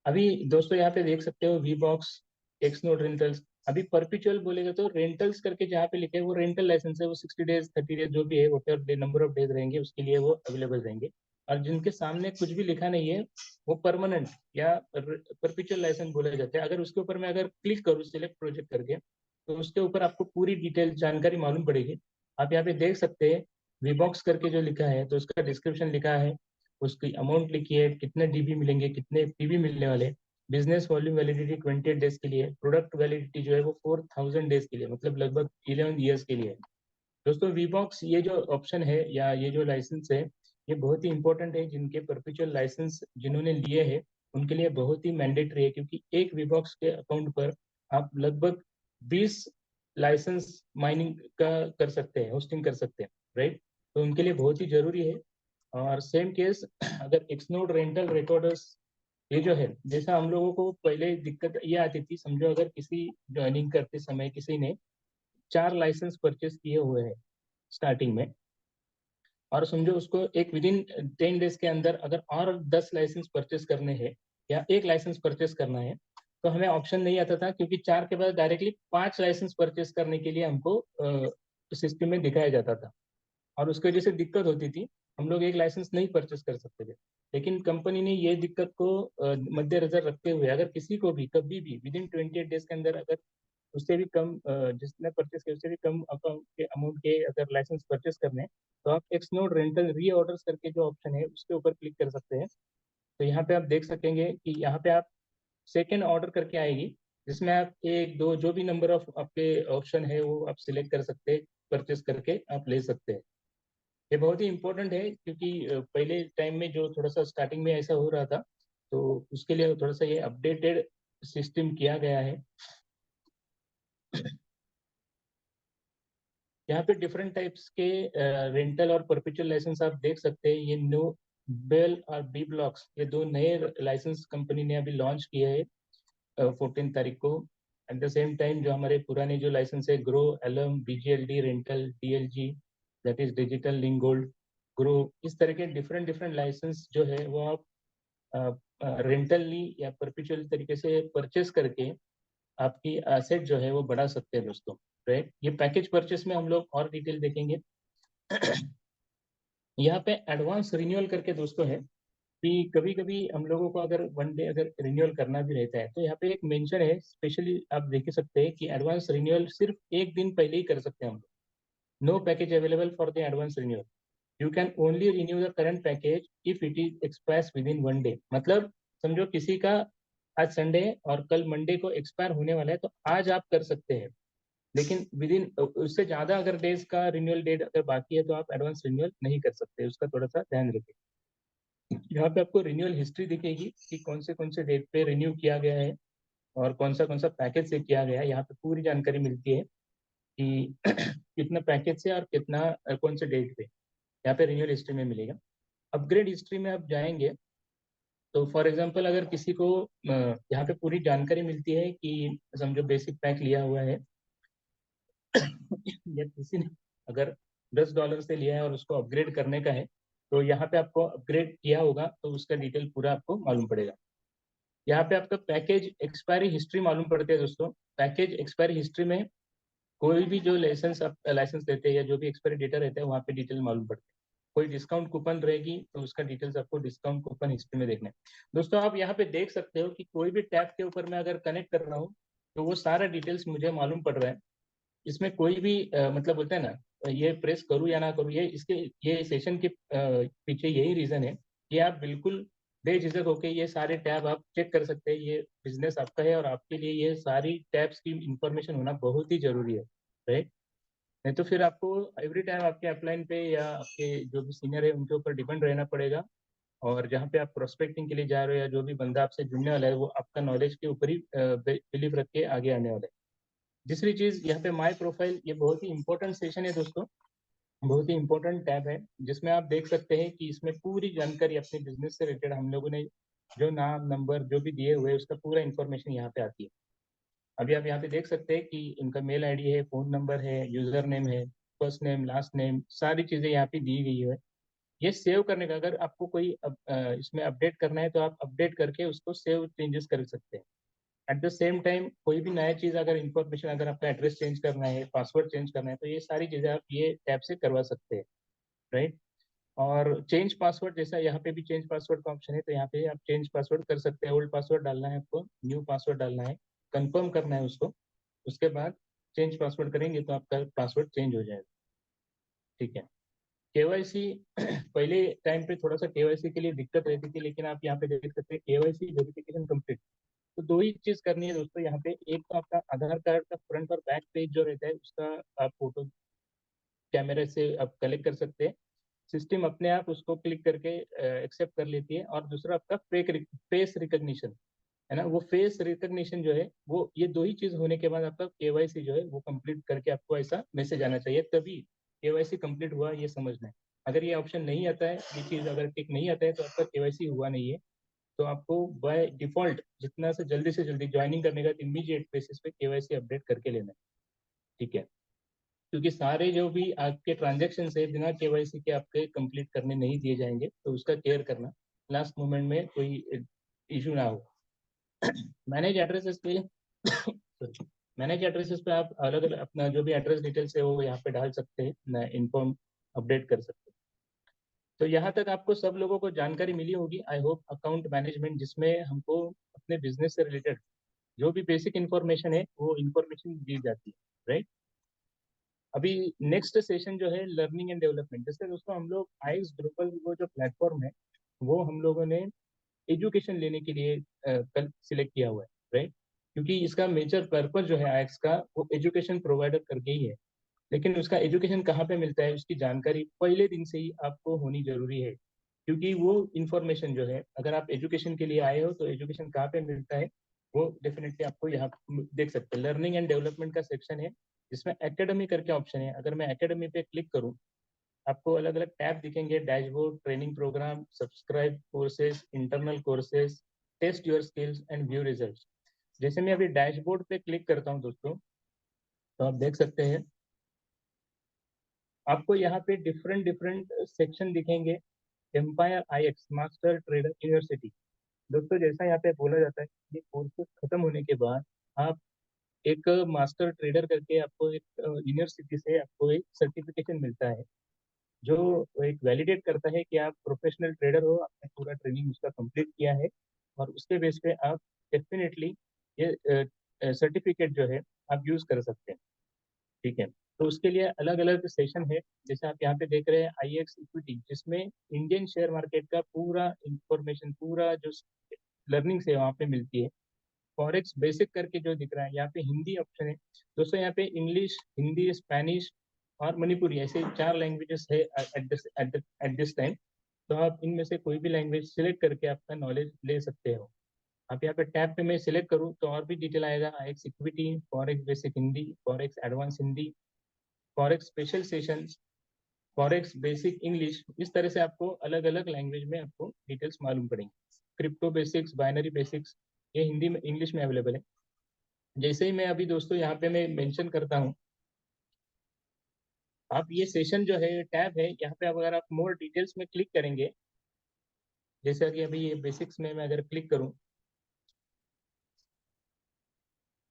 अभी दोस्तों यहाँ पे देख सकते हो वी बॉक्स, एक्सनोड रेंटल्स। अभी परपिचुअल बोलेगा तो रेंटल्स करके जहाँ पे लिखे है वो रेंटल लाइसेंस है, वो 60 डेज 30 डेज जो भी है, वो नंबर ऑफ डेज रहेंगे उसके लिए वो अवेलेबल रहेंगे। और जिनके सामने कुछ भी लिखा नहीं है वो परमानेंट या परपिचुअल लाइसेंस बोले जाते हैं। अगर उसके ऊपर मैं अगर क्लिक करूँ सिलेक्ट प्रोजेक्ट करके, तो उसके ऊपर आपको पूरी डिटेल जानकारी मालूम पड़ेगी। आप यहाँ पे देख सकते हैं वीबॉक्स करके जो लिखा है, तो उसका डिस्क्रिप्शन लिखा है, उसकी अमाउंट लिखी है, कितने डीबी मिलेंगे, कितने पीबी मिलने वाले, बिजनेस वॉल्यूम वैलिडिटी 28 डेज के लिए, प्रोडक्ट वैलिडिटी जो है वो 4000 डेज के लिए, मतलब लगभग 11 ईयर्स के लिए। दोस्तों वीबॉक्स ये जो ऑप्शन है या ये जो लाइसेंस है, ये बहुत ही इंपॉर्टेंट है। जिनके परपेचुअल लाइसेंस जिन्होंने लिए हैं उनके लिए बहुत ही मैंडेटरी है, क्योंकि एक वीबॉक्स के अकाउंट पर आप लगभग 20 लाइसेंस माइनिंग का कर सकते हैं, होस्टिंग कर सकते हैं, राइट। तो उनके लिए बहुत ही जरूरी है। और सेम केस अगर एक्सनोड रेंटल रिकॉर्डर्स, ये जो है, जैसा हम लोगों को पहले दिक्कत ये आती थी, समझो अगर किसी ज्वाइनिंग करते समय किसी ने 4 लाइसेंस परचेस किए हुए हैं स्टार्टिंग में, और समझो उसको एक विदिन 10 डेज के अंदर अगर और 10 लाइसेंस परचेस करने हैं या एक लाइसेंस परचेस करना है, तो हमें ऑप्शन नहीं आता था, क्योंकि 4 के बाद डायरेक्टली 5 लाइसेंस परचेस करने के लिए हमको सिस्टम में दिखाया जाता था, और उसकी वजह से दिक्कत होती थी, हम लोग एक लाइसेंस नहीं परचेस कर सकते थे। लेकिन कंपनी ने ये दिक्कत को मद्देनजर रखते हुए अगर किसी को भी कभी भी विदिन 28 डेज के अंदर अगर उससे भी कम जिसने परचेस किया उससे भी कम अकाउंट के अमाउंट के अगर लाइसेंस परचेस करने हैं, तो आप एक्सनोड रेंटल री ऑर्डर्स करके जो ऑप्शन है उसके ऊपर क्लिक कर सकते हैं। तो यहाँ पे आप देख सकेंगे कि यहाँ पे आप सेकेंड ऑर्डर करके आएगी, जिसमें आप एक दो जो भी नंबर ऑफ आपके ऑप्शन है वो आप सिलेक्ट कर सकते हैं, परचेस करके आप ले सकते हैं। ये बहुत ही इंपॉर्टेंट है, क्योंकि पहले टाइम में जो थोड़ा सा स्टार्टिंग में ऐसा हो रहा था, तो उसके लिए थोड़ा सा ये अपडेटेड सिस्टम किया गया है। यहाँ पे डिफरेंट टाइप्स के रेंटल और परपेचुअल लाइसेंस आप देख सकते हैं। ये नो बेल और बी ब्लॉक्स, ये दो नए लाइसेंस कंपनी ने अभी लॉन्च किए हैं 14 तारीख को। एट द सेम टाइम जो हमारे पुराने जो लाइसेंस है, grow, LM, BGLD rental, DLG that is digital link gold, grow, इस तरह के डिफरेंट डिफरेंट लाइसेंस जो है वो आप रेंटली या परपेचुअल तरीके से परचेस करके आपकी एसेट जो है वो बढ़ा सकते हैं दोस्तों, राइट। ये पैकेज परचेस में हम लोग और डिटेल देखेंगे। यहाँ पे एडवांस रिन्यूअल करके दोस्तों है कि कभी कभी हम लोगों को अगर वन डे अगर रिन्यूअल करना भी रहता है, तो यहाँ पे एक मेंशन है स्पेशली, आप देख सकते हैं कि एडवांस रिन्यूअल सिर्फ एक दिन पहले ही कर सकते हैं हम लोग। No package available for the advance renewal, you can only renew the current package if it is expires within 1 day. मतलब समझो किसी का आज संडे है और कल मंडे को एक्सपायर होने वाला है, तो आज आप कर सकते हैं, लेकिन विद इन उससे ज्यादा अगर डेज का रिन्यूअल डेट अगर बाकी है तो आप एडवांस रिन्यूअल नहीं कर सकते, उसका थोड़ा सा ध्यान रखें। यहाँ पे आपको रिन्यूअल हिस्ट्री दिखेगी कि कौन से डेट पे रिन्यू किया गया है और कौन सा पैकेज से किया गया है। यहाँ पे पूरी जानकारी मिलती है कि कितना पैकेज से और कितना कौन से डेट पे, यहाँ पे रिन्यूअल हिस्ट्री में मिलेगा। अपग्रेड हिस्ट्री में आप जाएंगे तो फॉर एग्जांपल अगर किसी को यहाँ पे पूरी जानकारी मिलती है कि समझो बेसिक पैक लिया हुआ है या किसी ने अगर $10 से लिया है और उसको अपग्रेड करने का है, तो यहाँ पे आपको अपग्रेड किया होगा तो उसका डिटेल पूरा आपको मालूम पड़ेगा। यहाँ पे आपका पैकेज एक्सपायरी हिस्ट्री मालूम पड़ती है दोस्तों। पैकेज एक्सपायरी हिस्ट्री में कोई भी जो लाइसेंस देते हैं या जो भी एक्सपायरी डेटा रहता है वहाँ पे डिटेल मालूम पड़ती है। कोई डिस्काउंट कूपन रहेगी तो उसका डिटेल्स आपको डिस्काउंट कूपन हिस्ट्री में देखना है। दोस्तों आप यहाँ पे देख सकते हो कि कोई भी टैब के ऊपर मैं अगर कनेक्ट कर रहा हूँ तो वो सारा डिटेल्स मुझे मालूम पड़ रहा है। इसमें कोई भी मतलब बोलते हैं ना, ये प्रेस करूँ या ना करूँ, ये सेशन के पीछे यही रीजन है कि आप बिल्कुल बेझिझक होके ये सारे टैब आप चेक कर सकते हैं। ये बिजनेस आपका है और आपके लिए ये सारी टैब्स की इंफॉर्मेशन होना बहुत ही जरूरी है, राइट। नहीं तो फिर आपको एवरी टाइम आपके अपलाइन पे या आपके जो भी सीनियर है उनके ऊपर डिपेंड रहना पड़ेगा। और जहाँ पे आप प्रोस्पेक्टिंग के लिए जा रहे हो या जो भी बंदा आपसे जुड़ने वाला है वो आपका नॉलेज के ऊपर ही बिलीव रख के आगे आने वाला है। दूसरी चीज यहाँ पे माय प्रोफाइल, ये बहुत ही इंपॉर्टेंट सेशन है दोस्तों, बहुत ही इंपॉर्टेंट टैब है जिसमें आप देख सकते हैं कि इसमें पूरी जानकारी अपने बिजनेस से रिलेटेड हम लोगों ने जो नाम नंबर जो भी दिए हुए हैं उसका पूरा इन्फॉर्मेशन यहाँ पे आती है। अभी आप यहाँ पे देख सकते हैं कि इनका मेल आईडी है, फोन नंबर है, यूजर नेम है, फर्स्ट नेम लास्ट नेम, सारी चीजें यहाँ पे दी गई है। ये सेव करने का, अगर आपको कोई इसमें अपडेट करना है तो आप अपडेट करके उसको सेव चेंजेस कर सकते हैं। एट द सेम टाइम कोई भी नया चीज अगर इन्फॉर्मेशन, अगर आपका एड्रेस चेंज करना है, पासवर्ड चेंज करना है, तो ये सारी चीजें आप ये टैब से करवा सकते हैं, राइट। और चेंज पासवर्ड, जैसा यहाँ पे भी चेंज पासवर्ड का ऑप्शन है तो यहाँ पे आप चेंज पासवर्ड कर सकते हैं। ओल्ड पासवर्ड डालना है आपको, न्यू पासवर्ड डालना है, कंफर्म करना है उसको, उसके बाद चेंज पासवर्ड करेंगे तो आपका पासवर्ड चेंज हो जाएगा, ठीक है। केवाईसी पहले टाइम पे थोड़ा सा केवाईसी के लिए दिक्कत रहती थी, लेकिन आप यहाँ पे देख सकते हैं केवाईसी वेरिफिकेशन कंप्लीट। तो दो ही चीज करनी है दोस्तों यहाँ पे। एक तो आपका आधार कार्ड का फ्रंट और बैक पेज जो रहता है उसका आप फोटो कैमरे से आप कलेक्ट कर सकते हैं। सिस्टम अपने आप उसको क्लिक करके एक्सेप्ट कर लेती है। और दूसरा आपका फेस रिकग्निशन है ना, वो फेस रिकग्निशन जो है वो, ये दो ही चीज होने के बाद आपका केवाईसी जो है वो कंप्लीट करके आपको ऐसा मैसेज आना चाहिए, तभी केवाईसी कंप्लीट हुआ ये समझना है। अगर ये ऑप्शन नहीं आता है, ये चीज अगर टिक नहीं आता है तो आपका केवाईसी हुआ नहीं है। तो आपको बाय डिफॉल्ट जितना से जल्दी ज्वाइनिंग करने का इमीडिएट बेसिस पे केवाईसी अपडेट करके लेना है, ठीक है। क्योंकि सारे जो भी आपके ट्रांजेक्शन है बिना केवाईसी के आपके कंप्लीट करने नहीं दिए जाएंगे, तो उसका केयर करना, लास्ट मोमेंट में कोई इशू ना हो। मैनेज एड्रेसेस पे मैनेज एड्रेसेस पे आप अलग अलग अपना जो भी एड्रेस डिटेल्स है वो यहाँ पे डाल सकते हैं, इन्फॉर्म अपडेट कर सकते हैं। तो यहाँ तक आपको सब लोगों को जानकारी मिली होगी आई होप। अकाउंट मैनेजमेंट, जिसमें हमको अपने बिजनेस से रिलेटेड जो भी बेसिक इन्फॉर्मेशन है वो इन्फॉर्मेशन दी जाती है, राइट। अभी नेक्स्ट सेशन जो है लर्निंग एंड डेवलपमेंट। जैसे दोस्तों हम लोग आईएक्स ग्लोबल वो जो प्लेटफॉर्म है वो हम लोगों ने एजुकेशन लेने के लिए कल सिलेक्ट किया हुआ है, राइट। क्योंकि इसका मेजर पर्पज जो है आईएक्स का वो एजुकेशन प्रोवाइडर करके ही है। लेकिन उसका एजुकेशन कहाँ पे मिलता है उसकी जानकारी पहले दिन से ही आपको होनी जरूरी है। क्योंकि वो इन्फॉर्मेशन जो है, अगर आप एजुकेशन के लिए आए हो तो एजुकेशन कहाँ पे मिलता है वो डेफिनेटली आपको यहाँ देख सकते हैं। लर्निंग एंड डेवलपमेंट का सेक्शन है जिसमें एकेडमी करके ऑप्शन है। अगर मैं एकेडमी पे क्लिक करूँ, आपको अलग अलग टैब दिखेंगे, dashboard, training programme, subscribe courses, internal courses, test your skills and view results. जैसे मैं अभी डैशबोर्ड पे क्लिक करता हूँ दोस्तों, तो आप देख सकते हैं आपको यहाँ पे डिफरेंट डिफरेंट सेक्शन दिखेंगे। Empire IX master trader university. दोस्तों जैसा यहाँ पे बोला जाता है, ये कोर्सेज खत्म होने के बाद आप एक मास्टर ट्रेडर करके आपको एक यूनिवर्सिटी से आपको एक सर्टिफिकेशन मिलता है जो एक वैलिडेट करता है कि आप प्रोफेशनल ट्रेडर हो, आपने पूरा ट्रेनिंग उसका कंप्लीट किया है। और उसके बेस पे आप डेफिनेटली ये सर्टिफिकेट जो है आप यूज कर सकते हैं, ठीक है। तो उसके लिए अलग अलग सेशन है। जैसे आप यहाँ पे देख रहे हैं आईएक्स इक्विटी, जिसमें इंडियन शेयर मार्केट का पूरा इंफॉर्मेशन, पूरा जो लर्निंग है वहाँ पे मिलती है। फॉरेक्स बेसिक करके जो दिख रहा है यहाँ पे हिंदी ऑप्शन है दोस्तों। यहाँ पे इंग्लिश, हिंदी, स्पेनिश और मणिपुरी, ऐसे 4 लैंग्वेजेस है एट दिस टाइम। तो आप इनमें से कोई भी लैंग्वेज सिलेक्ट करके आपका नॉलेज ले सकते हो। आप यहाँ पे टैब पे मैं सिलेक्ट करूँ तो और भी डिटेल आएगा, IX equity, forex basic Hindi, forex advance Hindi, forex special session, forex basic English. इस तरह से आपको अलग अलग लैंग्वेज में आपको डिटेल्स मालूम पड़ेंगे। क्रिप्टो बेसिक्स, बाइनरी बेसिक्स, ये हिंदी में इंग्लिश में अवेलेबल है। जैसे ही मैं अभी दोस्तों यहाँ पे मैं मेंशन करता हूँ, आप ये सेशन जो है टैब है, यहाँ पे अगर आप मोर डिटेल्स में क्लिक करेंगे, जैसे कि अभी ये बेसिक्स में मैं अगर क्लिक करूँ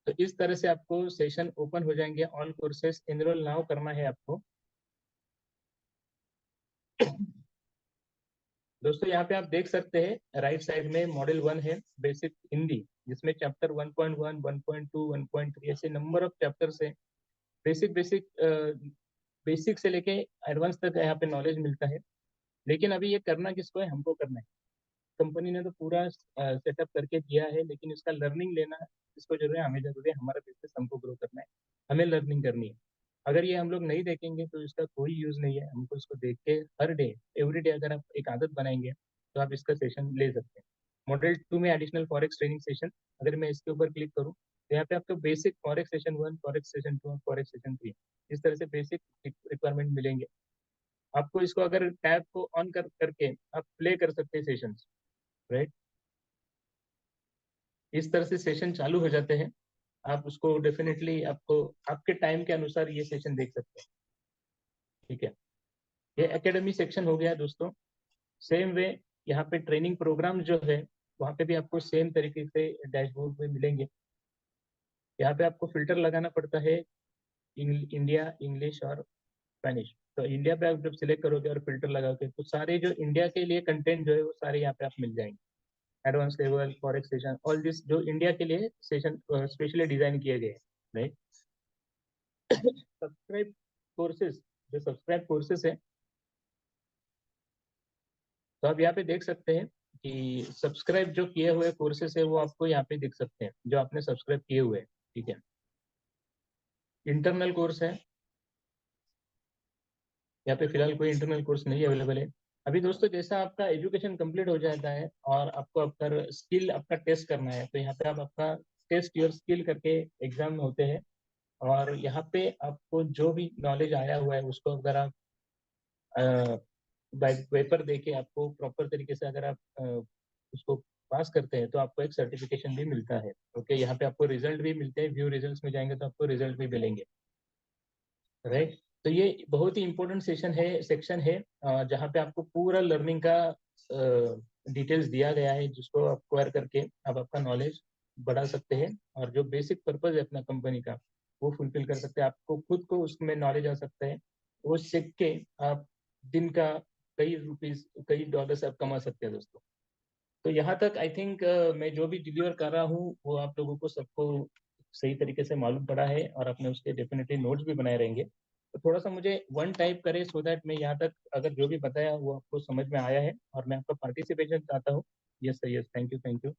तो इस तरह से आपको सेशन ओपन हो जाएंगे। ऑल कोर्सेस एनरोल नाउ करना है आपको। दोस्तों यहाँ पे आप देख सकते हैं राइट साइड में मॉडल 1 है बेसिक हिंदी, जिसमें चैप्टर 1.1, 1.2, 1.3 ऐसे नंबर ऑफ चैप्टर्स है। बेसिक बेसिक बेसिक से लेके एडवांस तक यहाँ पे नॉलेज मिलता है। लेकिन अभी ये करना किसको है? हमको करना है। कंपनी ने तो पूरा सेटअप करके दिया है, लेकिन इसका लर्निंग लेना इसको जरूरी है, हमें जरूरी है। हमारा बिजनेस हमको ग्रो करना है, हमें लर्निंग करनी है। अगर ये हम लोग नहीं देखेंगे तो इसका कोई यूज नहीं है। हमको इसको देख के हर डे, एवरी डे अगर आप एक आदत बनाएंगे तो आप इसका सेशन ले सकते हैं। मॉडल 2 में एडिशनल फॉरेक्स ट्रेनिंग सेशन, अगर मैं इसके ऊपर क्लिक करूँ तो यहाँ पे आपको basic forex session 1, forex session 2 और फॉरेक्स सेशन 3 इस तरह से बेसिक रिक्वायरमेंट मिलेंगे आपको। इसको अगर टैब को ऑन करके आप प्ले कर सकते हैं सेशन, राइट। इस तरह से सेशन चालू हो जाते हैं। आप उसको डेफिनेटली आपको आपके टाइम के अनुसार ये सेशन देख सकते हैं, ठीक है। ये एकेडमी सेक्शन हो गया दोस्तों। सेम वे यहाँ पे ट्रेनिंग प्रोग्राम जो है वहाँ पे भी आपको सेम तरीके से डैशबोर्ड में मिलेंगे। यहाँ पे आपको फिल्टर लगाना पड़ता है, इंडिया, इंग्लिश और स्पेनिश। तो इंडिया पे आप जब सिलेक्ट करोगे और फिल्टर लगाओगे तो सारे जो इंडिया के लिए कंटेंट जो है वो सारे यहाँ पे आप मिल जाएंगे। Advance level, forex session, all this जो इंडिया के लिए सेशन स्पेशली डिजाइन किए गए हैं, राइट। सब्सक्राइब कोर्सेज, जो सब्सक्राइब कोर्सेज है, तो आप यहाँ पे देख सकते हैं कि सब्सक्राइब जो किए हुए कोर्सेज है वो आपको यहाँ पे दिख सकते हैं, जो आपने सब्सक्राइब किए हुए हैं, ठीक है। इंटरनल कोर्स है, यहाँ पे फिलहाल कोई इंटरनल कोर्स नहीं अवेलेबल है अभी दोस्तों। जैसा आपका एजुकेशन कंप्लीट हो जाता है और आपको आपका स्किल आपका टेस्ट करना है, तो यहाँ पे आप आपका टेस्ट योर स्किल करके एग्जाम होते हैं। और यहाँ पे आपको जो भी नॉलेज आया हुआ है उसको अगर आप पेपर देके आपको प्रॉपर तरीके से अगर आप उसको पास करते हैं तो आपको एक सर्टिफिकेशन भी मिलता है। ओके, यहाँ पे आपको रिजल्ट भी मिलते हैं। व्यू रिजल्ट्स में जाएंगे तो आपको रिजल्ट भी मिलेंगे, राइट। तो ये बहुत ही इंपॉर्टेंट सेक्शन है जहाँ पे आपको पूरा लर्निंग का डिटेल्स दिया गया है, जिसको एक्वायर करके आप आपका नॉलेज बढ़ा सकते हैं और जो बेसिक पर्पज है अपना कंपनी का वो फुलफिल कर सकते हैं। आपको खुद को उसमें नॉलेज आ सकता है, वो सीख के आप दिन का कई रुपीज, कई डॉलर्स आप कमा सकते हैं दोस्तों। तो यहाँ तक आई थिंक मैं जो भी डिलीवर कर रहा हूँ वो आप लोगों को सबको सही तरीके से मालूम पड़ा है और आपने उसके डेफिनेटली नोट्स भी बनाए रहेंगे। तो थोड़ा सा मुझे वन टाइप करें सो दैट मैं यहाँ तक अगर जो भी बताया वो आपको समझ में आया है और मैं आपका पार्टिसिपेशन चाहता हूँ। Yes sir, yes, thank you, thank you,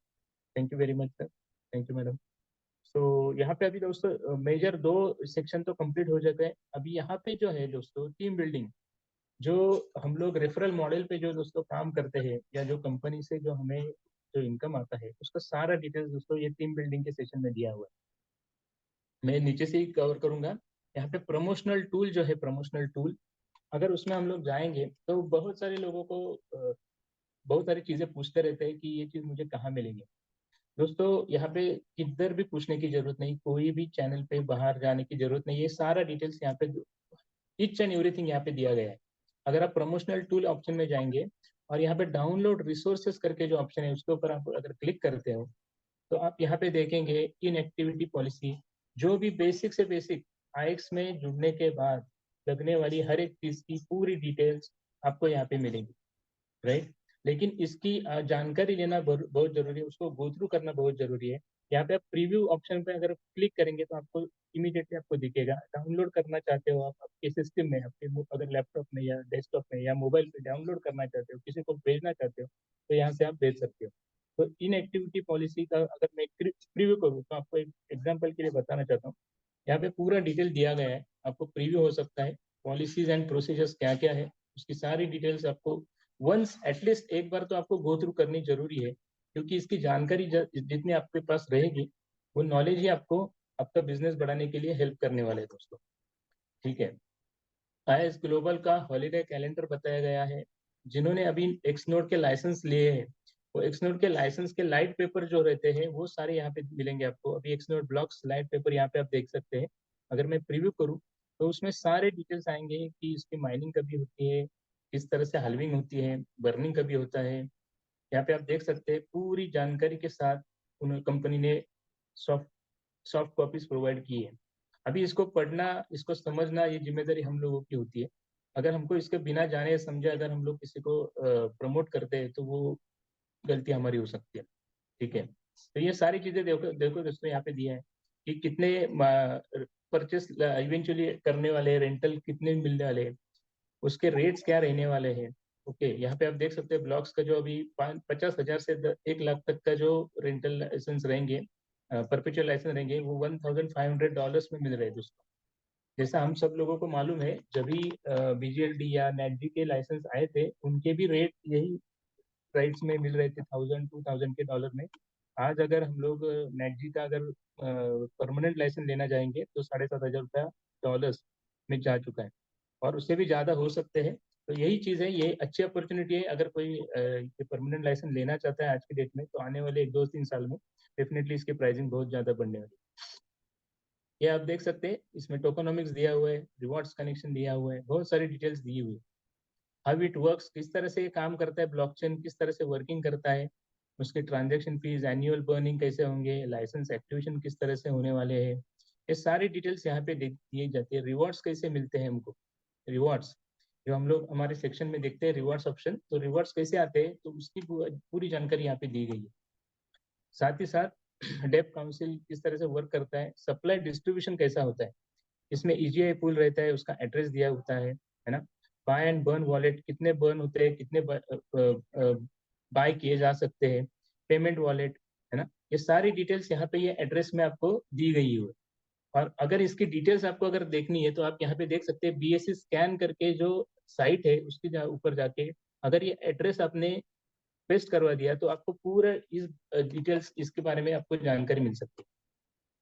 thank you very much sir, thank you madam. So यहाँ पे अभी दोस्तों मेजर 2 सेक्शन तो कंप्लीट हो जाते हैं। अभी यहाँ पे जो है दोस्तों टीम बिल्डिंग, जो हम लोग रेफरल मॉडल पे जो दोस्तों काम करते हैं या जो कंपनी से जो हमें जो इनकम आता है उसका सारा डिटेल्स दोस्तों ये टीम बिल्डिंग के सेशन में दिया हुआ है। मैं नीचे से ही कवर करूंगा। यहाँ पे प्रमोशनल टूल जो है, प्रमोशनल टूल अगर उसमें हम लोग जाएंगे तो बहुत सारे लोगों को बहुत सारी चीजें पूछते रहते हैं कि ये चीज मुझे कहाँ मिलेगी। दोस्तों यहाँ पे किधर भी पूछने की जरूरत नहीं, कोई भी चैनल पे बाहर जाने की जरूरत नहीं, ये सारा डिटेल्स यहाँ पे ईच एंड एवरीथिंग यहाँ पे दिया गया है। अगर आप प्रमोशनल टूल ऑप्शन में जाएंगे और यहाँ पे डाउनलोड रिसोर्सेस करके जो ऑप्शन है उसके ऊपर आप अगर क्लिक करते हो तो आप यहाँ पे देखेंगे इन एक्टिविटी पॉलिसी, जो भी बेसिक से बेसिक आईएक्स में जुड़ने के बाद लगने वाली हर एक चीज की पूरी डिटेल्स आपको यहाँ पे मिलेगी, राइट। लेकिन इसकी जानकारी लेना बहुत जरूरी है, उसको गो थ्रू करना बहुत जरूरी है। यहाँ पे आप प्रीव्यू ऑप्शन पे अगर क्लिक करेंगे तो आपको इमीडिएटली आपको दिखेगा। डाउनलोड करना चाहते हो आप आपके सिस्टम में, आपके अगर लैपटॉप में या डेस्कटॉप में या मोबाइल पे डाउनलोड करना चाहते हो, किसी को भेजना चाहते हो तो यहाँ से आप भेज सकते हो। तो इन एक्टिविटी पॉलिसी का अगर मैं प्रीव्यू करूँ तो आपको एक एग्जाम्पल के लिए बताना चाहता हूँ। यहाँ पे पूरा डिटेल दिया गया है, आपको प्रीव्यू हो सकता है। पॉलिसीज एंड प्रोसीजर्स क्या क्या है उसकी सारी डिटेल्स आपको वंस एटलीस्ट एक बार तो आपको गो थ्रू करनी जरूरी है, क्योंकि इसकी जानकारी जितनी आपके पास रहेगी वो नॉलेज ही आपको आपका बिजनेस बढ़ाने के लिए हेल्प करने वाले है दोस्तों। ठीक है, आईएएस ग्लोबल का हॉलीडे कैलेंडर बताया गया है। जिन्होंने अभी एक्सनोड के लाइसेंस लिए हैं, वो एक्सनोड के लाइसेंस के लाइट पेपर जो रहते हैं वो सारे यहाँ पे मिलेंगे आपको। अभी एक्सनोड ब्लॉक्स लाइट पेपर यहाँ पे आप देख सकते हैं। अगर मैं प्रीव्यू करूँ तो उसमें सारे डिटेल्स आएंगे कि इसकी माइनिंग कभी होती है, किस तरह से हलविंग होती है, बर्निंग कभी होता है। यहाँ पे आप देख सकते हैं पूरी जानकारी के साथ उन्होंने कंपनी ने सॉफ्ट सॉफ्ट कॉपीज प्रोवाइड की है। अभी इसको पढ़ना, इसको समझना, ये जिम्मेदारी हम लोगों की होती है। अगर हमको इसके बिना जाने समझे अगर हम लोग किसी को प्रमोट करते हैं तो वो गलती हमारी हो सकती है। ठीक है, तो ये सारी चीजें देखो देखो दोस्तों यहाँ पे दिया है कि कितने परचेस इवेंचुअली करने वाले हैं, रेंटल कितने मिलने वाले हैं, उसके रेट्स क्या रहने वाले हैं। ओके, यहाँ पे आप देख सकते हैं ब्लॉक्स का जो अभी 50,000 से 1 लाख तक का जो रेंटल लाइसेंस रहेंगे, परपेचुअल लाइसेंस रहेंगे, वो $1,500 में मिल रहे हैं दोस्तों। जैसा हम सब लोगों को मालूम है, जब भी बीजीएलडी या नेटजी के लाइसेंस आए थे उनके भी रेट यही प्राइस में मिल रहे थे, 1,000 2,000 के डॉलर में। आज अगर हम लोग नेटजी का अगर परमानेंट लाइसेंस लेना जाएंगे तो 7,500 रुपया डॉलर्स में जा चुका है, और उससे भी ज़्यादा हो सकते हैं। तो यही चीज़ है, ये अच्छी अपॉर्चुनिटी है। अगर कोई ये परमानेंट लाइसेंस लेना चाहता है आज की डेट में, तो आने वाले 1 2 3 साल में डेफिनेटली इसकी प्राइसिंग बहुत ज़्यादा बढ़ने वाली है। ये आप देख सकते हैं, इसमें टोकोनॉमिक्स दिया हुआ है, रिवॉर्ड्स कनेक्शन दिया हुआ है, बहुत सारी डिटेल्स दी हुई है। हाउ इट वर्क्स, किस तरह से ये काम करता है, ब्लॉकचेन किस तरह से वर्किंग करता है, उसके ट्रांजैक्शन फीस, एनुअल बर्निंग कैसे होंगे, लाइसेंस एक्टिवेशन किस तरह से होने वाले हैं, ये सारी डिटेल्स यहाँ पे दी जाती है। रिवॉर्ड्स कैसे मिलते हैं हमको, रिवॉर्ड्स जो हम लोग हमारे सेक्शन में देखते हैं रिवॉर्ड्स ऑप्शन, तो रिवॉर्ड्स कैसे आते हैं तो उसकी पूरी जानकारी यहाँ पे दी गई है। साथ ही साथ डेप काउंसिल किस तरह से वर्क करता है, सप्लाई डिस्ट्रीब्यूशन कैसा होता है, इसमें ईजीआई पूल रहता है, उसका एड्रेस दिया होता है ना। बाय एंड बर्न वॉलेट कितने बर्न होते हैं, कितने बाय किए जा सकते हैं, पेमेंट वॉलेट, है ना। ये सारी डिटेल्स यहाँ पे ये एड्रेस में आपको दी गई है। और अगर इसकी डिटेल्स आपको अगर देखनी है तो आप यहाँ पे देख सकते हैं बीएससी स्कैन करके जो साइट है उसके ऊपर जाके अगर ये एड्रेस आपने पेस्ट करवा दिया तो आपको पूरा इस डिटेल्स इसके बारे में आपको जानकारी मिल सकती है,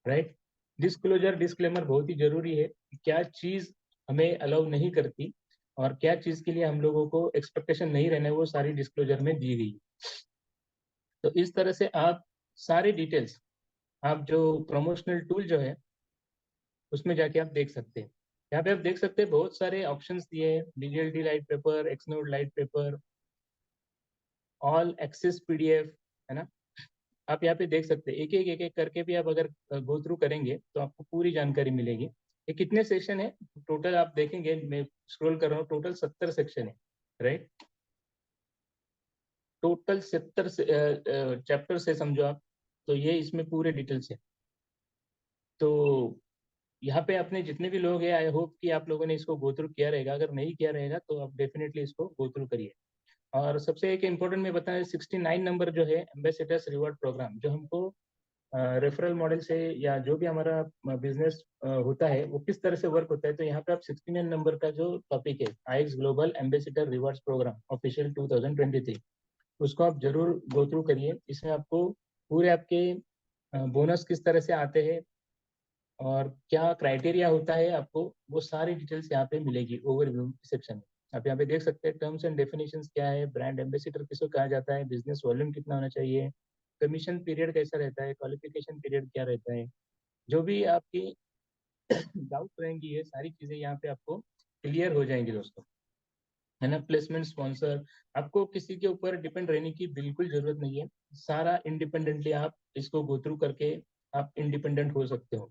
राइट। डिस्क्लोजर डिस्क्लेमर बहुत ही जरूरी है कि क्या चीज हमें अलाउ नहीं करती और क्या चीज के लिए हम लोगों को एक्सपेक्टेशन नहीं रहना है, वो सारी डिस्क्लोजर में दी गई। तो इस तरह से आप सारी डिटेल्स, आप जो प्रमोशनल टूल जो है उसमें जाके आप देख सकते हैं। यहाँ पे आप देख सकते हैं बहुत सारे ऑप्शंस दिए हैं, BGLD light paper, Xnode light paper, all access PDF, है ना। आप यहाँ पे देख सकते हैं एक एक करके भी आप अगर गो थ्रू करेंगे तो आपको पूरी जानकारी मिलेगी। ये कितने सेक्शन है टोटल आप देखेंगे, मैं स्क्रॉल कर रहा हूँ, टोटल 70 सेक्शन है, राइट। टोटल 70 चैप्टर से समझो आप, तो ये इसमें पूरे डिटेल्स है। तो यहाँ पे अपने जितने भी लोग हैं, आई होप कि आप लोगों ने इसको गो थ्रू किया रहेगा। अगर नहीं किया रहेगा तो आप डेफिनेटली इसको गो थ्रू करिए। और सबसे एक इम्पोर्टेंट मैं बताएं, 69 नंबर जो है एम्बेसडर्स रिवॉर्ड प्रोग्राम, जो हमको रेफरल मॉडल से या जो भी हमारा बिजनेस होता है वो किस तरह से वर्क होता है, तो यहाँ पे आप 69 नंबर का जो टॉपिक है IX global ambassador rewards program official 2023, उसको आप जरूर गो थ्रू करिए। इसमें आपको पूरे आपके बोनस किस तरह से आते हैं और क्या क्राइटेरिया होता है, आपको वो सारी डिटेल्स यहाँ पे मिलेगी ओवरव्यू सेक्शन में। आप यहाँ पे देख सकते हैं टर्म्स एंड डेफिनेशंस क्या है, ब्रांड एम्बेसडर किसको कहा जाता है, बिजनेस वॉल्यूम कितना होना चाहिए, कमीशन पीरियड कैसा रहता है, क्वालिफिकेशन पीरियड क्या रहता है, जो भी आपकी डाउट रहेंगी ये सारी चीजें यहाँ पे आपको क्लियर हो जाएंगी दोस्तों, है ना। प्लेसमेंट स्पॉन्सर, आपको किसी के ऊपर डिपेंड रहने की बिल्कुल जरूरत नहीं है, सारा इंडिपेंडेंटली आप इसको गो थ्रू करके आप इंडिपेंडेंट हो सकते हो,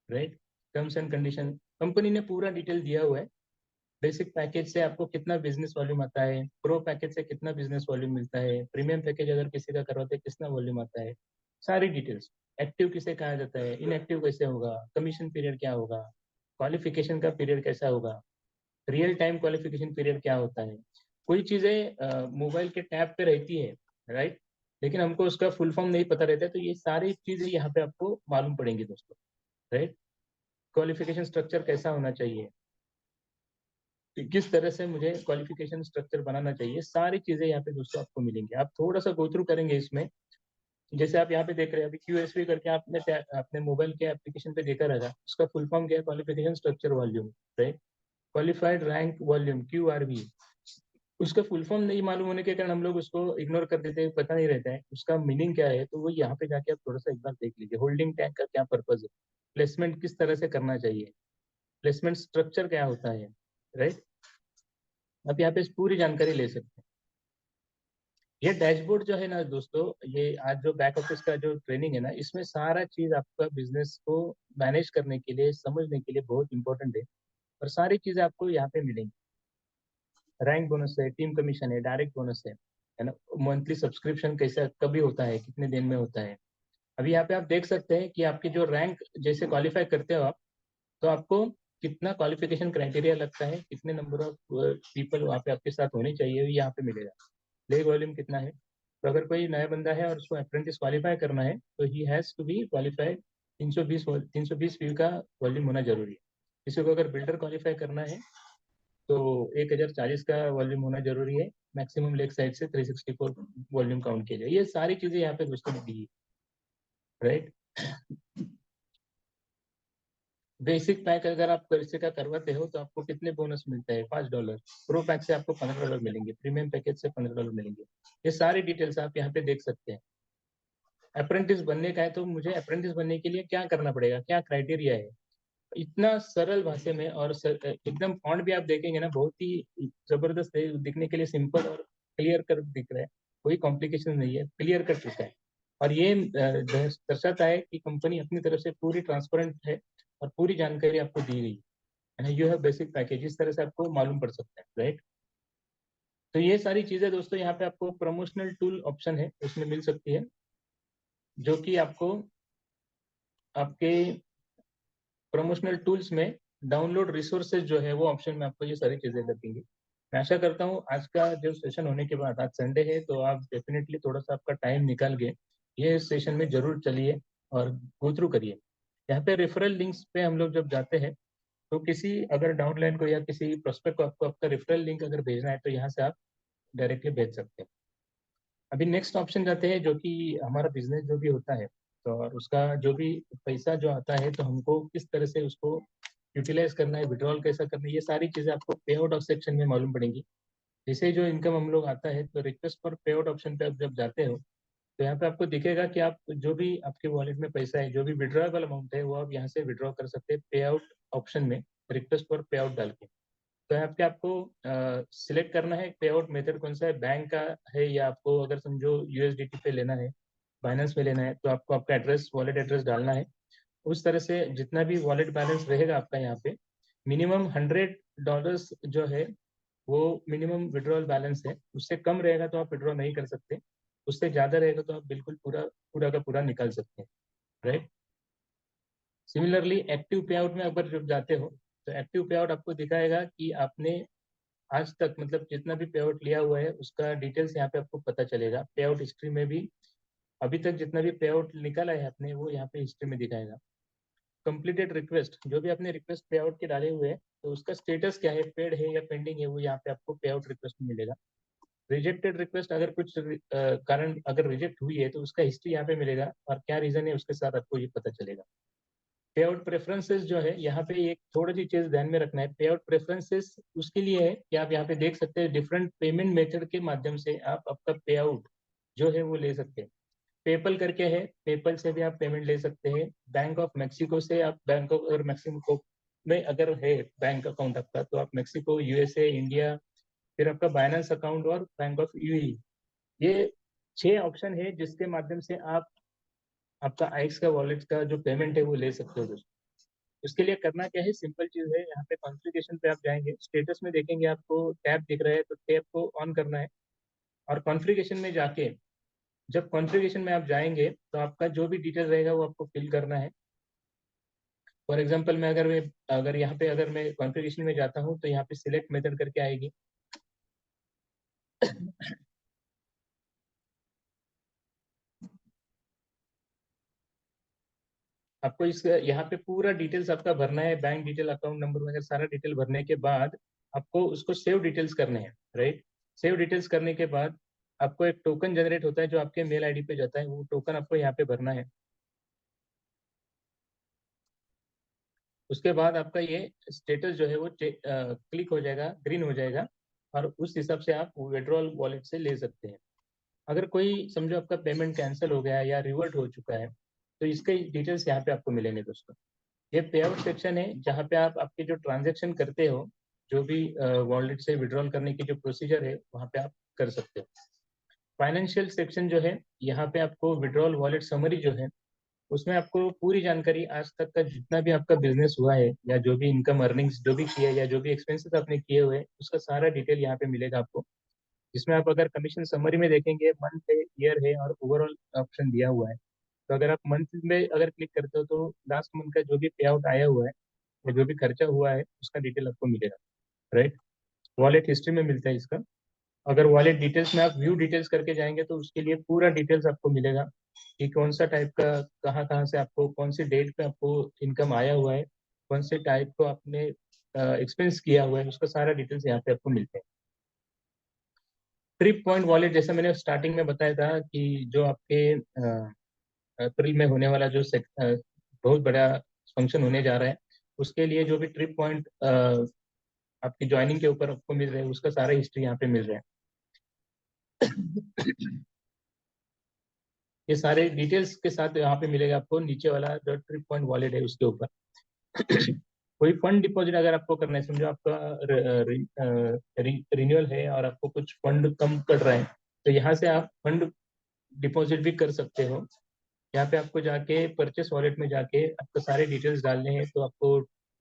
right. Terms and condition company ने पूरा डिटेल दिया हुआ है। बेसिक पैकेज से आपको कितना बिजनेस वॉल्यूम आता है, प्रो पैकेज से कितना बिजनेस वॉल्यूम मिलता है, प्रीमियम पैकेज अगर किसी का करवाते हैं कितना वॉल्यूम आता है, सारी डिटेल्स। एक्टिव किसे कहा जाता है, इनएक्टिव कैसे होगा, कमीशन पीरियड क्या होगा, क्वालिफिकेशन का पीरियड कैसा होगा, रियल टाइम क्वालिफिकेशन पीरियड क्या होता है। कोई चीजें मोबाइल के टैब पे रहती है, राइट, लेकिन हमको उसका फुल फॉर्म नहीं पता रहता है, तो ये सारी चीजें यहाँ पे आपको मालूम पड़ेंगी दोस्तों, राइट। क्वालिफिकेशन स्ट्रक्चर कैसा होना चाहिए, कि किस तरह से मुझे क्वालिफिकेशन स्ट्रक्चर बनाना चाहिए, सारी चीजें यहाँ पे दोस्तों आपको मिलेंगी। आप थोड़ा सा गो थ्रू करेंगे इसमें। जैसे आप यहाँ पे देख रहे हैं अभी QSP करके आपने अपने मोबाइल के एप्लीकेशन पे देखा रहेगा, उसका फुल फॉर्म क्या है, qualification structure volume, right. Qualified rank volume, QRV। उसका फुल फॉर्म नहीं मालूम होने के कारण हम लोग उसको इग्नोर कर देते हैं, पता नहीं रहता है उसका मीनिंग क्या है। तो वो यहाँ पे जाके आप थोड़ा सा एक बार देख लीजिए, होल्डिंग टैंक का क्या पर्पज है, प्लेसमेंट किस तरह से करना चाहिए, प्लेसमेंट स्ट्रक्चर क्या होता है, राइट। आप यहाँ पे पूरी जानकारी ले सकते हैं। ये डैशबोर्ड जो है ना दोस्तों, ये आज जो बैक ऑफिस का जो ट्रेनिंग है ना, इसमें सारा चीज आपका बिजनेस को मैनेज करने के लिए, समझने के लिए बहुत इंपॉर्टेंट है। और सारी चीजें आपको यहाँ पे मिलेंगी। रैंक बोनस है, टीम कमीशन है, डायरेक्ट बोनस है ना, मंथली सब्सक्रिप्शन कैसा कभी होता है, कितने दिन में होता है। अभी यहाँ पे आप देख सकते हैं कि आपकी जो रैंक जैसे क्वालिफाई करते हो आप, तो आपको कितना क्वालिफिकेशन क्राइटेरिया लगता है, कितने नंबर ऑफ पीपल वहाँ पे आपके साथ होने चाहिए, यहाँ पे मिलेगा। लेग वॉल्यूम कितना है। तो अगर कोई नया बंदा है और उसको अप्रेंटिस क्वालिफाई करना है, तो he has to be qualified 320 view का वॉल्यूम होना जरूरी है। किसी को अगर बिल्डर क्वालिफाई करना है तो 1040 का वॉल्यूम होना जरूरी है। मैक्सिमम लेग साइड से 364 वॉल्यूम काउंट किया जाए। ये सारी चीजें यहाँ पे दोस्तों ने दी, राइट। बेसिक पैक अगर आप किसी का करवाते हो तो आपको कितने बोनस मिलता है, $5। प्रो पैक से आपको $15 मिलेंगे, प्रीमियम पैकेज से $15 मिलेंगे। ये सारी डिटेल्स आप यहाँ पे देख सकते हैं। अप्रेंटिस बनने का है तो मुझे अप्रेंटिस बनने के लिए क्या करना पड़ेगा, क्या क्राइटेरिया है, इतना सरल भाषा में। और एकदम फॉन्ट भी आप देखेंगे ना, बहुत ही जबरदस्त है, दिखने के लिए सिंपल और क्लियर कर दिख रहा है। कोई कॉम्प्लिकेशन नहीं है, क्लियर कर चुका है। और ये दर्शाता है कि कंपनी अपनी तरफ से पूरी ट्रांसपेरेंट है और पूरी जानकारी आपको दी गई है। यू हैव बेसिक पैकेज, इस तरह से आपको मालूम पड़ सकता है, राइट। तो ये सारी चीजें दोस्तों यहाँ पे आपको प्रमोशनल टूल ऑप्शन है उसमें मिल सकती है, जो कि आपको आपके प्रमोशनल टूल्स में डाउनलोड रिसोर्सेज जो है वो ऑप्शन में आपको ये सारी चीजें लगेंगी। मैं आशा करता हूँ आज का जो सेशन होने के बाद, आज संडे है तो आप डेफिनेटली थोड़ा सा आपका टाइम निकाल के ये सेशन में जरूर चलिए और गो थ्रू करिए। यहाँ पे रेफरल लिंक्स पे हम लोग जब जाते हैं तो किसी अगर डाउनलाइन को या किसी प्रोस्पेक्ट को आपको आपका रेफरल लिंक अगर भेजना है तो यहाँ से आप डायरेक्टली भेज सकते हैं। अभी नेक्स्ट ऑप्शन जाते हैं, जो कि हमारा बिजनेस जो भी होता है तो और उसका जो भी पैसा जो आता है तो हमको किस तरह से उसको यूटिलाइज करना है, विड्रॉल कैसा करना है, ये सारी चीजें आपको पे आउट ऑफ सेक्शन में मालूम पड़ेंगी। जैसे जो इनकम हम लोग आता है तो रिक्वेस्ट फॉर पे आउट ऑप्शन पे आप जब जाते हो तो यहाँ पे आपको दिखेगा कि आप जो भी आपके वॉलेट में पैसा है, जो भी विड्रॉएबल अमाउंट है वो आप यहाँ से विड्रॉ कर सकते हैं पे आउट ऑप्शन में, रिक्वेस्ट फॉर पे आउट डाल के। तो यहाँ पे आपको सिलेक्ट करना है पे आउट मेथड कौन सा है, बैंक का है या आपको अगर समझो USDT पे लेना है, बाइनेंस पे लेना है, तो आपको आपका एड्रेस, वॉलेट एड्रेस डालना है। उस तरह से जितना भी वॉलेट बैलेंस रहेगा आपका यहाँ पे, मिनिमम $100 जो है वो मिनिमम विड्रॉल बैलेंस है। उससे कम रहेगा तो आप विड्रॉ नहीं कर सकते, उससे ज्यादा रहेगा तो आप बिल्कुल पूरा पूरा का पूरा निकाल सकते हैं, राइट। सिमिलरली एक्टिव पे आउट में अगर जब जाते हो तो एक्टिव पे आउट आपको दिखाएगा कि आपने आज तक मतलब जितना भी पे आउट लिया हुआ है उसका डिटेल्स यहाँ पे आपको पता चलेगा। पे आउट हिस्ट्री में भी अभी तक जितना भी पे आउट निकाला है आपने वो यहाँ पे हिस्ट्री में दिखाएगा। कंप्लीटेड रिक्वेस्ट, जो भी आपने रिक्वेस्ट पे आउट के डाले हुए हैं तो उसका स्टेटस क्या है, पेड है या पेंडिंग है, वो यहाँ पे आपको पे आउट रिक्वेस्ट में मिलेगा। रिजेक्टेड रिक्वेस्ट अगर कुछ कारण अगर रिजेक्ट हुई है तो उसका हिस्ट्री यहाँ पे मिलेगा और क्या रीजन है उसके साथ आपको ये पता चलेगा। पे आउट प्रेफरेंसेस जो है यहाँ पे एक थोड़ी सी चीज ध्यान में रखना है। पे आउट प्रेफरेंसेस उसके लिए है कि आप यहाँ पे देख सकते हैं डिफरेंट पेमेंट मेथड के माध्यम से आप आपका पे आउट जो है वो ले सकते हैं। पेपल करके है, पेपल से भी आप पेमेंट ले सकते हैं। बैंक ऑफ मेक्सिको से आप बैंक ऑफ और मेक्सिको में अगर है बैंक अकाउंट आपका तो आप मेक्सिको, USA, इंडिया, फिर आपका बाइनेंस अकाउंट और बैंक ऑफ UAE, ये 6 ऑप्शन है जिसके माध्यम से आप आपका आइक्स का वॉलेट का जो पेमेंट है वो ले सकते हो दोस्तों। उसके लिए करना क्या है, सिंपल चीज है, यहाँ पे कॉन्फ़िगरेशन पे आप जाएंगे, स्टेटस में देखेंगे आपको टैब दिख रहा है तो टैब को ऑन करना है। और कॉन्फ़िगरेशन में जाके जब कॉन्फ़िगरेशन में आप जाएंगे तो आपका जो भी डिटेल रहेगा वो आपको फिल करना है। फॉर एग्जांपल मैं अगर यहाँ पे अगर मैं कॉन्फ़िगरेशन में जाता हूँ तो यहाँ पे सिलेक्ट मेथड करके आएगी। आपको इस यहाँ पे पूरा डिटेल्स आपका भरना है, बैंक डिटेल, अकाउंट नंबर वगैरह सारा डिटेल भरने के बाद आपको उसको सेव डिटेल्स करने हैं, राइट। सेव डिटेल्स करने के बाद आपको एक टोकन जनरेट होता है जो आपके मेल आईडी पे जाता है, वो टोकन आपको यहाँ पे भरना है। उसके बाद आपका ये स्टेटस जो है वो क्लिक हो जाएगा, ग्रीन हो जाएगा, और उस हिसाब से आप विड्रॉल वॉलेट से ले सकते हैं। अगर कोई समझो आपका पेमेंट कैंसिल हो गया है या रिवर्ट हो चुका है, तो इसके डिटेल्स यहाँ पे आपको मिलेंगे दोस्तों। ये पे आउट सेक्शन है जहाँ पे आप आपके जो ट्रांजेक्शन करते हो, जो भी वॉलेट से विड्रॉल करने की जो प्रोसीजर है वहाँ पे आप कर सकते हो। फाइनेंशियल सेक्शन जो है, यहाँ पे आपको विड्रॉल वॉलेट समरी जो है, उसमें आपको पूरी जानकारी आज तक का जितना भी आपका बिजनेस हुआ है, या जो भी इनकम अर्निंग्स जो भी किया है, या जो भी एक्सपेंसेस आपने किए हुए हैं, उसका सारा डिटेल यहाँ पे मिलेगा आपको। जिसमें आप अगर कमीशन समरी में देखेंगे, मंथ है, ईयर है और ओवरऑल ऑप्शन दिया हुआ है। तो अगर आप मंथ में अगर क्लिक करते हो तो लास्ट मंथ का जो भी पे आउट आया हुआ है या जो भी खर्चा हुआ है उसका डिटेल आपको मिलेगा, राइट। वॉलेट हिस्ट्री में मिलता है इसका। अगर वॉलेट डिटेल्स में आप व्यू डिटेल्स करके जाएंगे तो उसके लिए पूरा डिटेल्स आपको मिलेगा कि कौन सा टाइप का, कहाँ कहाँ से आपको, कौन सी डेट पे आपको इनकम आया हुआ है, कौन से टाइप को आपने एक्सपेंस किया हुआ है, उसका सारा डिटेल्स यहाँ पे आपको मिलते हैं। ट्रिप पॉइंट वॉलेट, जैसा मैंने स्टार्टिंग में बताया था कि जो आपके अप्रैल में होने वाला जो बहुत बड़ा फंक्शन होने जा रहा है, उसके लिए जो भी ट्रिप पॉइंट आपकी ज्वाइनिंग के ऊपर आपको मिल रहा है, उसका सारा हिस्ट्री यहाँ पे मिल रहा है। ये सारे डिटेल्स के साथ यहाँ पे मिलेगा आपको, नीचे वाला जो ट्रिप पॉइंट वॉलेट है उसके ऊपर। कोई फंड डिपॉजिट अगर आपको करना है, समझो आपका रिन्यूअल है और आपको कुछ फंड कम कर रहा है, तो यहाँ से आप फंड डिपॉजिट भी कर सकते हो। यहाँ पे आपको जाके परचेस वॉलेट में जाके आपको सारे डिटेल्स डालने हैं, तो आपको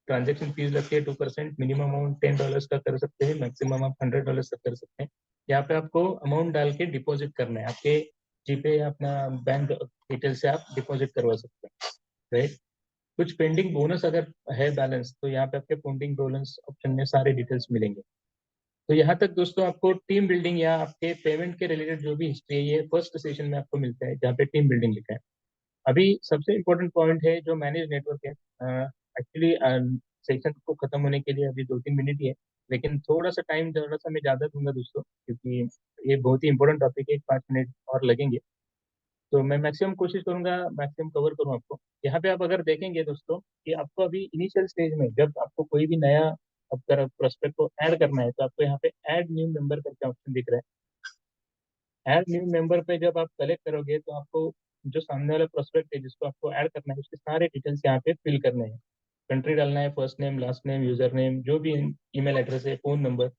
ट्रांजेक्शन फीस लगती है 2%। मिनिमम अमाउंट $10 का कर सकते हैं, मैक्सिमम आप $100 तक कर सकते हैं। यहाँ पे आपको अमाउंट डाल के डिपॉजिट करना है, आपके जीपे या अपना बैंक डिटेल से आप डिपॉजिट करवा सकते हैं, राइट। कुछ पेंडिंग बोनस अगर है बैलेंस, तो यहाँ पे आपके पेंडिंग बोनस ऑप्शन में सारे डिटेल्स मिलेंगे। तो यहाँ तक दोस्तों आपको टीम बिल्डिंग या आपके पेमेंट के रिलेटेड जो भी हिस्ट्री है, ये फर्स्ट सेशन में आपको मिलता है जहाँ पे टीम बिल्डिंग लिखा है। अभी सबसे इम्पोर्टेंट पॉइंट है जो मैनेज नेटवर्क है। एक्चुअली सेशन को खत्म होने के लिए अभी 2-3 मिनट ही है, लेकिन थोड़ा सा टाइम थोड़ा सा मैं ज़्यादा दूंगा दोस्तों, क्योंकि ये बहुत ही इंपॉर्टेंट टॉपिक है, 5 मिनट और लगेंगे। तो मैं मैक्सिमम कोशिश करूंगा, मैक्सिमम कवर करूं आपको। यहाँ पे आप अगर देखेंगे दोस्तों कि आपको अभी इनिशियल स्टेज में जब आपको कोई भी नया अगर प्रोस्पेक्ट को ऐड करना है, तो आपको यहाँ पे ऐड न्यू मेंबर करके ऑप्शन दिख रहा है। ऐड न्यू मेंबर पे जब आप सेलेक्ट करोगे तो आपको जो सामने वाला प्रोस्पेक्ट है जिसको आपको ऐड करना है, उसके सारे डिटेल्स यहाँ पे फिल करने हैं। कंट्री डालना है, first name, last name, user name, जो भी ईमेल एड्रेस है, फोन नंबर।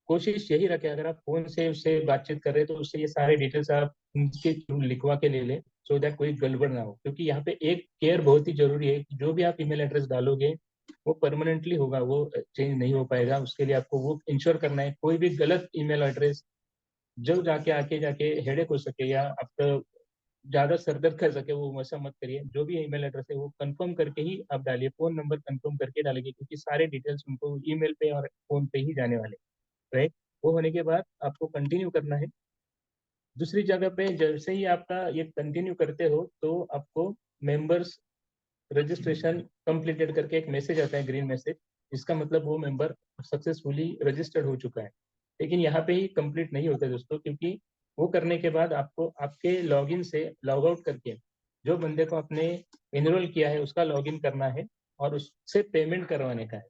कोशिश यही रखें अगर आप फोन से उससे बातचीत कर रहे हैं तो उससे ये सारे डिटेल्स आप उनके थ्रू लिखवा के ले लें, सो दैट कोई गड़बड़ ना हो। क्योंकि यहाँ पे एक केयर बहुत ही जरूरी है कि जो भी आप ईमेल एड्रेस डालोगे वो परमानेंटली होगा, वो चेंज नहीं हो पाएगा। उसके लिए आपको वो इंश्योर करना है कोई भी गलत ईमेल एड्रेस जो जाके आके जाके हेडेक हो सके या आपका ज्यादा सरदर्द कर सके, वो वैसा मत करिए। जो भी ईमेल एड्रेस है वो कंफर्म करके ही आप डालिए, फोन नंबर कंफर्म करके डालिए, क्योंकि सारे डिटेल्स उनको ईमेल पे और फोन पे ही जाने वाले, राइट। वो होने के बाद आपको कंटिन्यू करना है। दूसरी जगह पे जैसे ही आपका ये कंटिन्यू करते हो तो आपको मेंबर्स रजिस्ट्रेशन कंप्लीटेड करके एक मैसेज आता है, ग्रीन मैसेज, इसका मतलब वो मेंबर सक्सेसफुली रजिस्टर्ड हो चुका है। लेकिन यहाँ पे ही कंप्लीट नहीं होता दोस्तों, क्योंकि वो करने के बाद आपको आपके लॉगिन से लॉग आउट करके जो बंदे को आपने एनरोल किया है उसका लॉगिन करना है और उससे पेमेंट करवाने का है।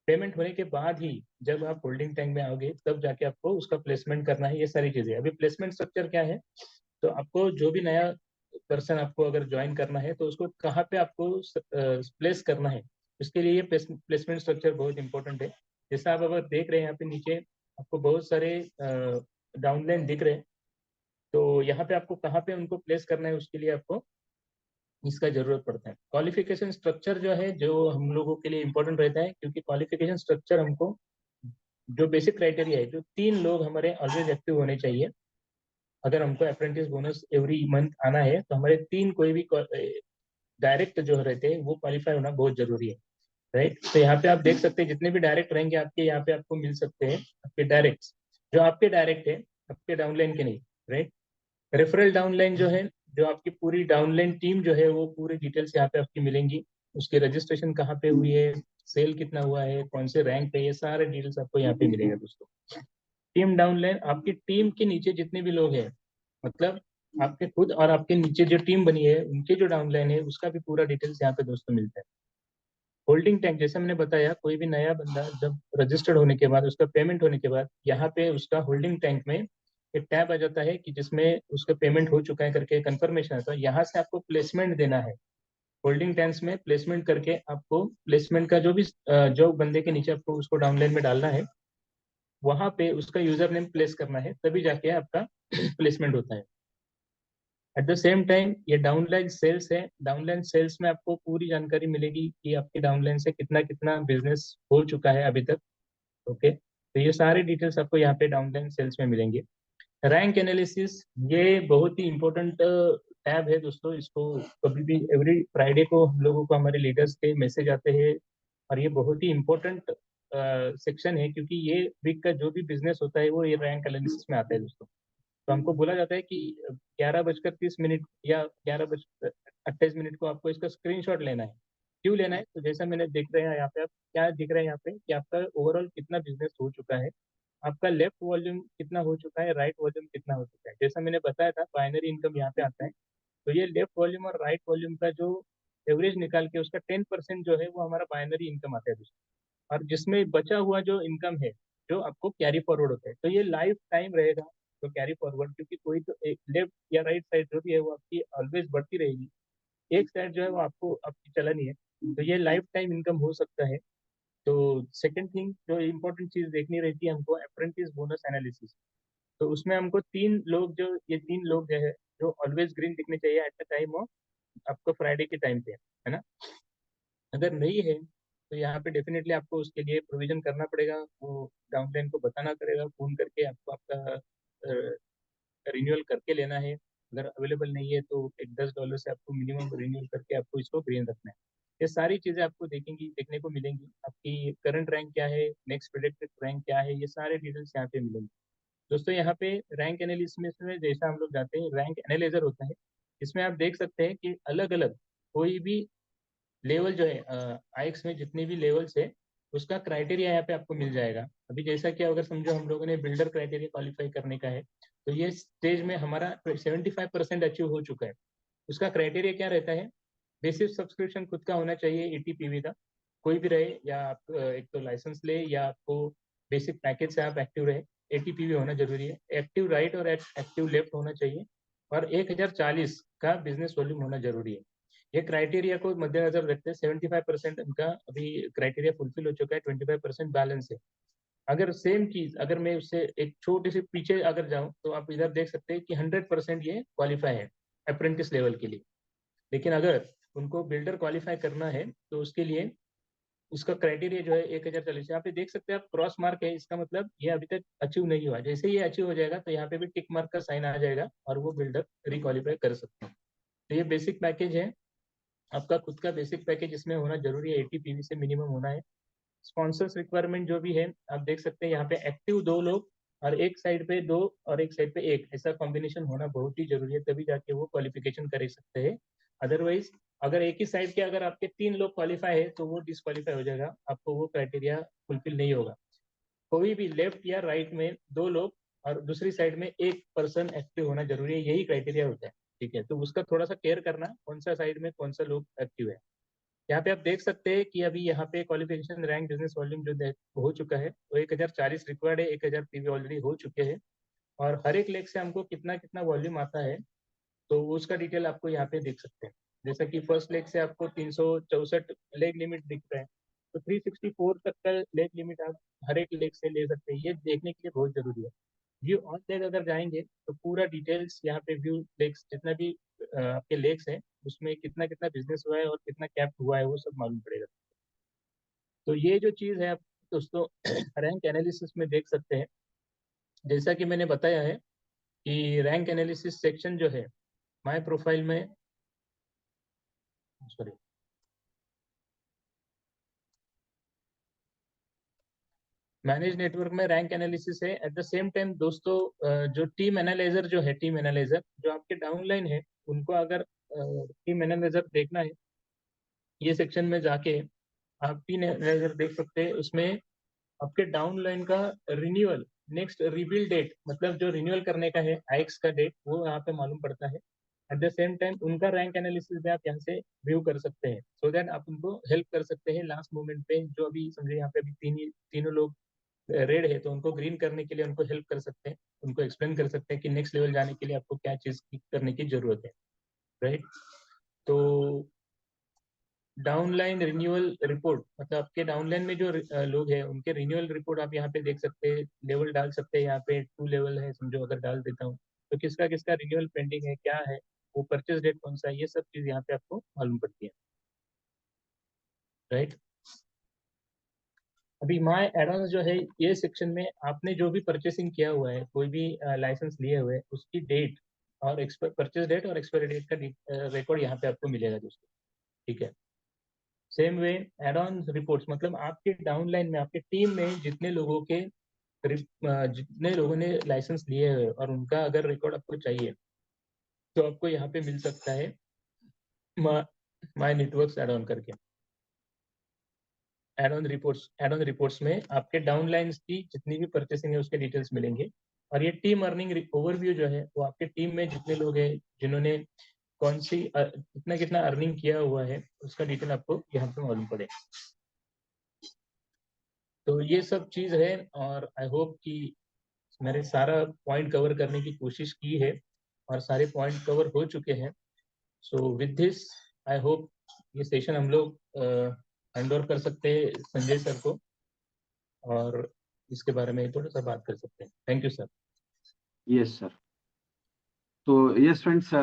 पेमेंट होने के बाद ही जब आप होल्डिंग टैंक में आओगे तब जाके आपको उसका प्लेसमेंट करना है। ये सारी चीजें, अभी प्लेसमेंट स्ट्रक्चर क्या है, तो आपको जो भी नया पर्सन आपको अगर ज्वाइन करना है तो उसको कहाँ पे आपको प्लेस करना है, उसके लिए ये प्लेसमेंट स्ट्रक्चर बहुत इंपॉर्टेंट है। जैसा आप अगर देख रहे हैं यहाँ पे नीचे आपको बहुत सारे डाउनलाइन दिख रहे हैं, तो यहाँ पे आपको कहाँ पे उनको प्लेस करना है उसके लिए आपको इसका जरूरत पड़ता है। क्वालिफिकेशन स्ट्रक्चर जो है जो हम लोगों के लिए इंपॉर्टेंट रहता है, क्योंकि क्वालिफिकेशन स्ट्रक्चर हमको जो बेसिक क्राइटेरिया है, जो 3 लोग हमारे ऑलवेज एक्टिव होने चाहिए। अगर हमको अप्रेंटिस बोनस एवरी मंथ आना है तो हमारे 3 कोई भी डायरेक्ट जो रहते हैं वो क्वालिफाई होना बहुत जरूरी है, राइट। तो यहाँ पे आप देख सकते हैं जितने भी डायरेक्ट रहेंगे आपके यहाँ पे आपको मिल सकते हैं आपके डायरेक्ट, जो आपके डायरेक्ट है, आपके डाउनलाइन के नहीं, राइट। रेफरल डाउनलाइन जो है, जो आपकी पूरी डाउनलाइन टीम जो है वो पूरी डिटेल्स यहाँ पे आपकी मिलेंगी। उसकी रजिस्ट्रेशन कहाँ पे हुई है, सेल कितना हुआ है, कौन से रैंक पे, ये सारे डिटेल्स आपको यहाँ पे मिलेगा दोस्तों। टीम डाउनलाइन, आपकी टीम के नीचे जितने भी लोग हैं, मतलब आपके खुद और आपके नीचे जो टीम बनी है उनके जो डाउनलाइन है उसका भी पूरा डिटेल्स यहाँ पे दोस्तों मिलता है। होल्डिंग टैंक, जैसे मैंने बताया, कोई भी नया बंदा जब रजिस्टर्ड होने के बाद, उसका पेमेंट होने के बाद, यहाँ पे उसका होल्डिंग टैंक में एक टैब आ जाता है कि जिसमें उसका पेमेंट हो चुका है करके कंफर्मेशन आता है। यहाँ से आपको प्लेसमेंट देना है। होल्डिंग टैंक्स में प्लेसमेंट करके आपको प्लेसमेंट का जो भी जो बंदे के नीचे आपको उसको डाउनलाइन में डालना है, वहां पे उसका यूजर नेम प्लेस करना है, तभी जाके आपका प्लेसमेंट होता है। एट द सेम टाइम ये डाउनलाइन सेल्स है। डाउनलाइन सेल्स में आपको पूरी जानकारी मिलेगी कि आपकी डाउनलाइन से कितना कितना बिजनेस हो चुका है अभी तक। ओके, तो ये सारी डिटेल्स आपको यहाँ पे डाउनलाइन सेल्स में मिलेंगे। रैंक एनालिसिस, ये बहुत ही इंपॉर्टेंट टैब है दोस्तों। इसको कभी भी एवरी फ्राइडे को हम लोगों को हमारे लीडर्स के मैसेज आते हैं, और ये बहुत ही इम्पोर्टेंट सेक्शन है, क्योंकि ये वीक का जो भी बिजनेस होता है वो ये रैंक एनालिसिस में आता है दोस्तों। तो हमको बोला जाता है कि 11:30 या 11:28 को आपको इसका स्क्रीनशॉट लेना है। क्यों लेना है? तो जैसा मैंने देख रहे हैं यहाँ पे, आप क्या दिख रहा है यहाँ पे कि आपका ओवरऑल कितना बिजनेस हो चुका है, आपका लेफ्ट वॉल्यूम कितना हो चुका है, राइट वॉल्यूम कितना हो चुका है। जैसा मैंने बताया था, बाइनरी इनकम यहाँ पे आता है। तो ये लेफ्ट वॉल्यूम और राइट वॉल्यूम का जो एवरेज निकाल के उसका 10% जो है वो हमारा बाइनरी इनकम आता है दोस्तों। और जिसमें बचा हुआ जो इनकम है, जो आपको कैरी फॉरवर्ड होता है, तो ये लाइफ टाइम रहेगा। तो कैरी फॉरवर्ड, क्योंकि कोई तो एक लेफ्ट या राइट साइड जो भी है वो आपकी ऑलवेज बढ़ती रहेगी, एक साइड जो है वो आपको आपकी चलनी है। तो ये लाइफ टाइम इनकम हो सकता है। तो सेकंड थिंग जो इम्पोर्टेंट चीज देखनी रहती है हमको, अप्रेंटिस बोनस एनालिसिस। तो उसमें हमको ये तीन लोग जो है, जो ऑलवेज ग्रीन दिखने चाहिए एट द टाइम ऑफ आपको फ्राइडे के टाइम पे, है ना। अगर नहीं है तो यहाँ पे डेफिनेटली आपको उसके लिए प्रोविजन करना पड़ेगा। वो डाउनलाइन को बताना पड़ेगा, फोन करके आपको आपका रिन्यूअल करके लेना है। अगर अवेलेबल नहीं है तो एक $10 से आपको मिनिमम रिन्यूअल करके आपको इसको ग्रीन रखना है। ये सारी चीज़ें आपको देखने को मिलेंगी। आपकी करंट रैंक क्या है, नेक्स्ट प्रेडिक्टेड रैंक क्या है, ये सारे डिटेल्स यहाँ पे मिलेंगे दोस्तों। यहाँ पे रैंक एनालिसिस में जैसा हम लोग जाते हैं, रैंक एनालाइजर होता है। इसमें आप देख सकते हैं कि अलग अलग कोई भी लेवल जो है, आईएक्स में जितने भी लेवल्स है उसका क्राइटेरिया यहाँ पे आपको मिल जाएगा। अभी जैसा कि अगर समझो हम लोगों ने बिल्डर क्राइटेरिया क्वालिफाई करने का है, तो ये स्टेज में हमारा 75% अचीव हो चुका है। उसका क्राइटेरिया क्या रहता है? बेसिक सब्सक्रिप्शन खुद का होना चाहिए 80 PV का, कोई भी रहे, या आप एक तो लाइसेंस ले या आपको बेसिक पैकेज से आप एक्टिव रहे, 80 PV होना जरूरी है। एक्टिव राइट और एक्टिव लेफ्ट होना चाहिए, और 1040 का बिजनेस वॉल्यूम होना जरूरी है। ये क्राइटेरिया को मद्देनजर रखते हैं 75% उनका अभी क्राइटेरिया फुलफिल हो चुका है, 25% बैलेंस है। अगर सेम चीज अगर मैं उससे एक छोटे से पीछे अगर जाऊं, तो आप इधर देख सकते हैं कि 100% ये क्वालिफाई है अप्रेंटिस लेवल के लिए। लेकिन अगर उनको बिल्डर क्वालिफाई करना है तो उसके लिए उसका क्राइटेरिया जो है 1040, यहाँ पे देख सकते हैं आप, क्रॉस मार्क है, इसका मतलब ये अभी तक अचीव नहीं हुआ। जैसे ये अचीव हो जाएगा तो यहाँ पे भी टिक मार्क का साइन आ जाएगा और वो बिल्डर रिक्वालिफाई कर सकते हैं। तो ये बेसिक पैकेज है, आपका खुद का बेसिक पैकेज इसमें होना जरूरी है, 80 PV से मिनिमम होना है। स्पॉन्सर्स रिक्वायरमेंट जो भी है आप देख सकते हैं यहाँ पे, एक्टिव 2 लोग और एक साइड पे 2 और एक साइड पे 1, ऐसा कॉम्बिनेशन होना बहुत ही जरूरी है, तभी जाके वो क्वालिफिकेशन कर सकते हैं। अदरवाइज अगर एक ही साइड के अगर आपके 3 लोग क्वालिफाई है तो वो डिस्क्वालीफाई हो जाएगा, आपको वो क्राइटेरिया फुलफिल नहीं होगा। कोई भी लेफ्ट या राइट में 2 लोग और दूसरी साइड में 1 पर्सन एक्टिव होना जरूरी है, यही क्राइटेरिया होता है। ठीक है, तो उसका थोड़ा सा केयर करना, कौन सा साइड में कौन सा लोग एक्टिव है। यहाँ पे आप देख सकते हैं कि अभी यहाँ पे क्वालिफिकेशन रैंक बिजनेस वॉल्यूम जो हो चुका है वो 1040 रिक्वायर्ड है, 1000 PV ऑलरेडी हो चुके हैं। और हर एक लेग से हमको कितना कितना वॉल्यूम आता है तो उसका डिटेल आपको यहाँ पे देख सकते हैं। जैसा कि फर्स्ट लेग से आपको 364 लेग लिमिट दिख रहा है, तो 364 तक का लेग लिमिट आप हर एक लेग से ले सकते हैं। ये देखने के लिए बहुत जरूरी है। व्यू ऑन लेग अगर जाएंगे तो पूरा डिटेल्स यहाँ पे व्यू लेग्स जितना भी आपके लेग्स हैं उसमें कितना कितना बिजनेस हुआ है और कितना कैप हुआ है वो सब मालूम पड़ेगा। तो ये जो चीज़ है आप दोस्तों रैंक एनालिसिस में देख सकते हैं। जैसा कि मैंने बताया है कि रैंक एनालिसिस सेक्शन जो है माय प्रोफाइल में, सॉरी, मैनेज नेटवर्क में रैंक एनालिसिस है। एट द सेम टाइम दोस्तों जो टीम एनालाइजर जो है, टीम एनालाइजर जो आपके डाउनलाइन है, उनको अगर टीम एनालाइजर देखना है, ये सेक्शन में जाके आप भी नजर देख सकते हैं उसमें आपके डाउन लाइन का रिन्यूअल, नेक्स्ट रिबिल डेट, मतलब जो रिन्यूअल करने का है आईएक्स का डेट, वो यहाँ पे मालूम पड़ता है। एट द सेम टाइम उनका रैंक एनालिसिस भी आप यहाँ से व्यू कर सकते हैं, सो दैट आप उनको हेल्प कर सकते हैं लास्ट मोमेंट पे। जो अभी समझे यहाँ पे अभी तीनों लोग रेड है, तो उनको ग्रीन करने के लिए उनको हेल्प कर सकते हैं, उनको एक्सप्लेन कर सकते हैं कि नेक्स्ट लेवल जाने के लिए आपको क्या चीज करने की जरूरत है, राइट। तो डाउनलाइन रिन्यूअल रिपोर्ट, मतलब आपके डाउनलाइन में जो लोग हैं उनके रिन्यूअल रिपोर्ट आप यहाँ पे देख सकते हैं, लेवल डाल सकते हैं। यहाँ पे 2 लेवल है समझो, अगर डाल देता हूँ तो किसका किसका रिन्यूअल पेंडिंग है, क्या है, वो परचेज डेट कौन सा है, ये सब चीज यहाँ पे आपको मालूम पड़ती है, राइट। अभी माय एडवांस जो है, ये सेक्शन में आपने जो भी परचेसिंग किया हुआ है, कोई भी लाइसेंस लिए हुए उसकी डेट और परचेज डेट और एक्सपायरी डेट का रिकॉर्ड यहाँ पे आपको मिलेगा दोस्तों, ठीक है। Same way add on reports, मतलब आपके डाउनलाइन में आपके टीम में जितने लोगों ने लाइसेंस लिए हुए और उनका अगर रिकॉर्ड आपको चाहिए तो आपको यहाँ पे मिल सकता है माय नेटवर्क्स एड ऑन करके। एड ऑन रिपोर्ट्स में आपके डाउनलाइंस की जितनी भी परचेसिंग है उसके डिटेल्स मिलेंगे। और ये टीम अर्निंग ओवरव्यू जो है, वो आपके टीम में जितने लोग हैं जिन्होंने कौन सी कितना कितना अर्निंग किया हुआ है उसका डिटेल आपको यहाँ पे मालूम पड़ेगा। तो ये सब चीज है, और आई होप कि मैंने सारा पॉइंट कवर करने की कोशिश की है और सारे पॉइंट कवर हो चुके हैं। So with this I hope ये सेशन हम लोग हैंड ओवर कर सकते हैं संजय सर को, और इसके बारे में थोड़ा सा बात कर सकते हैं। Thank you sir. Yes sir. तो यस फ्रेंड्स,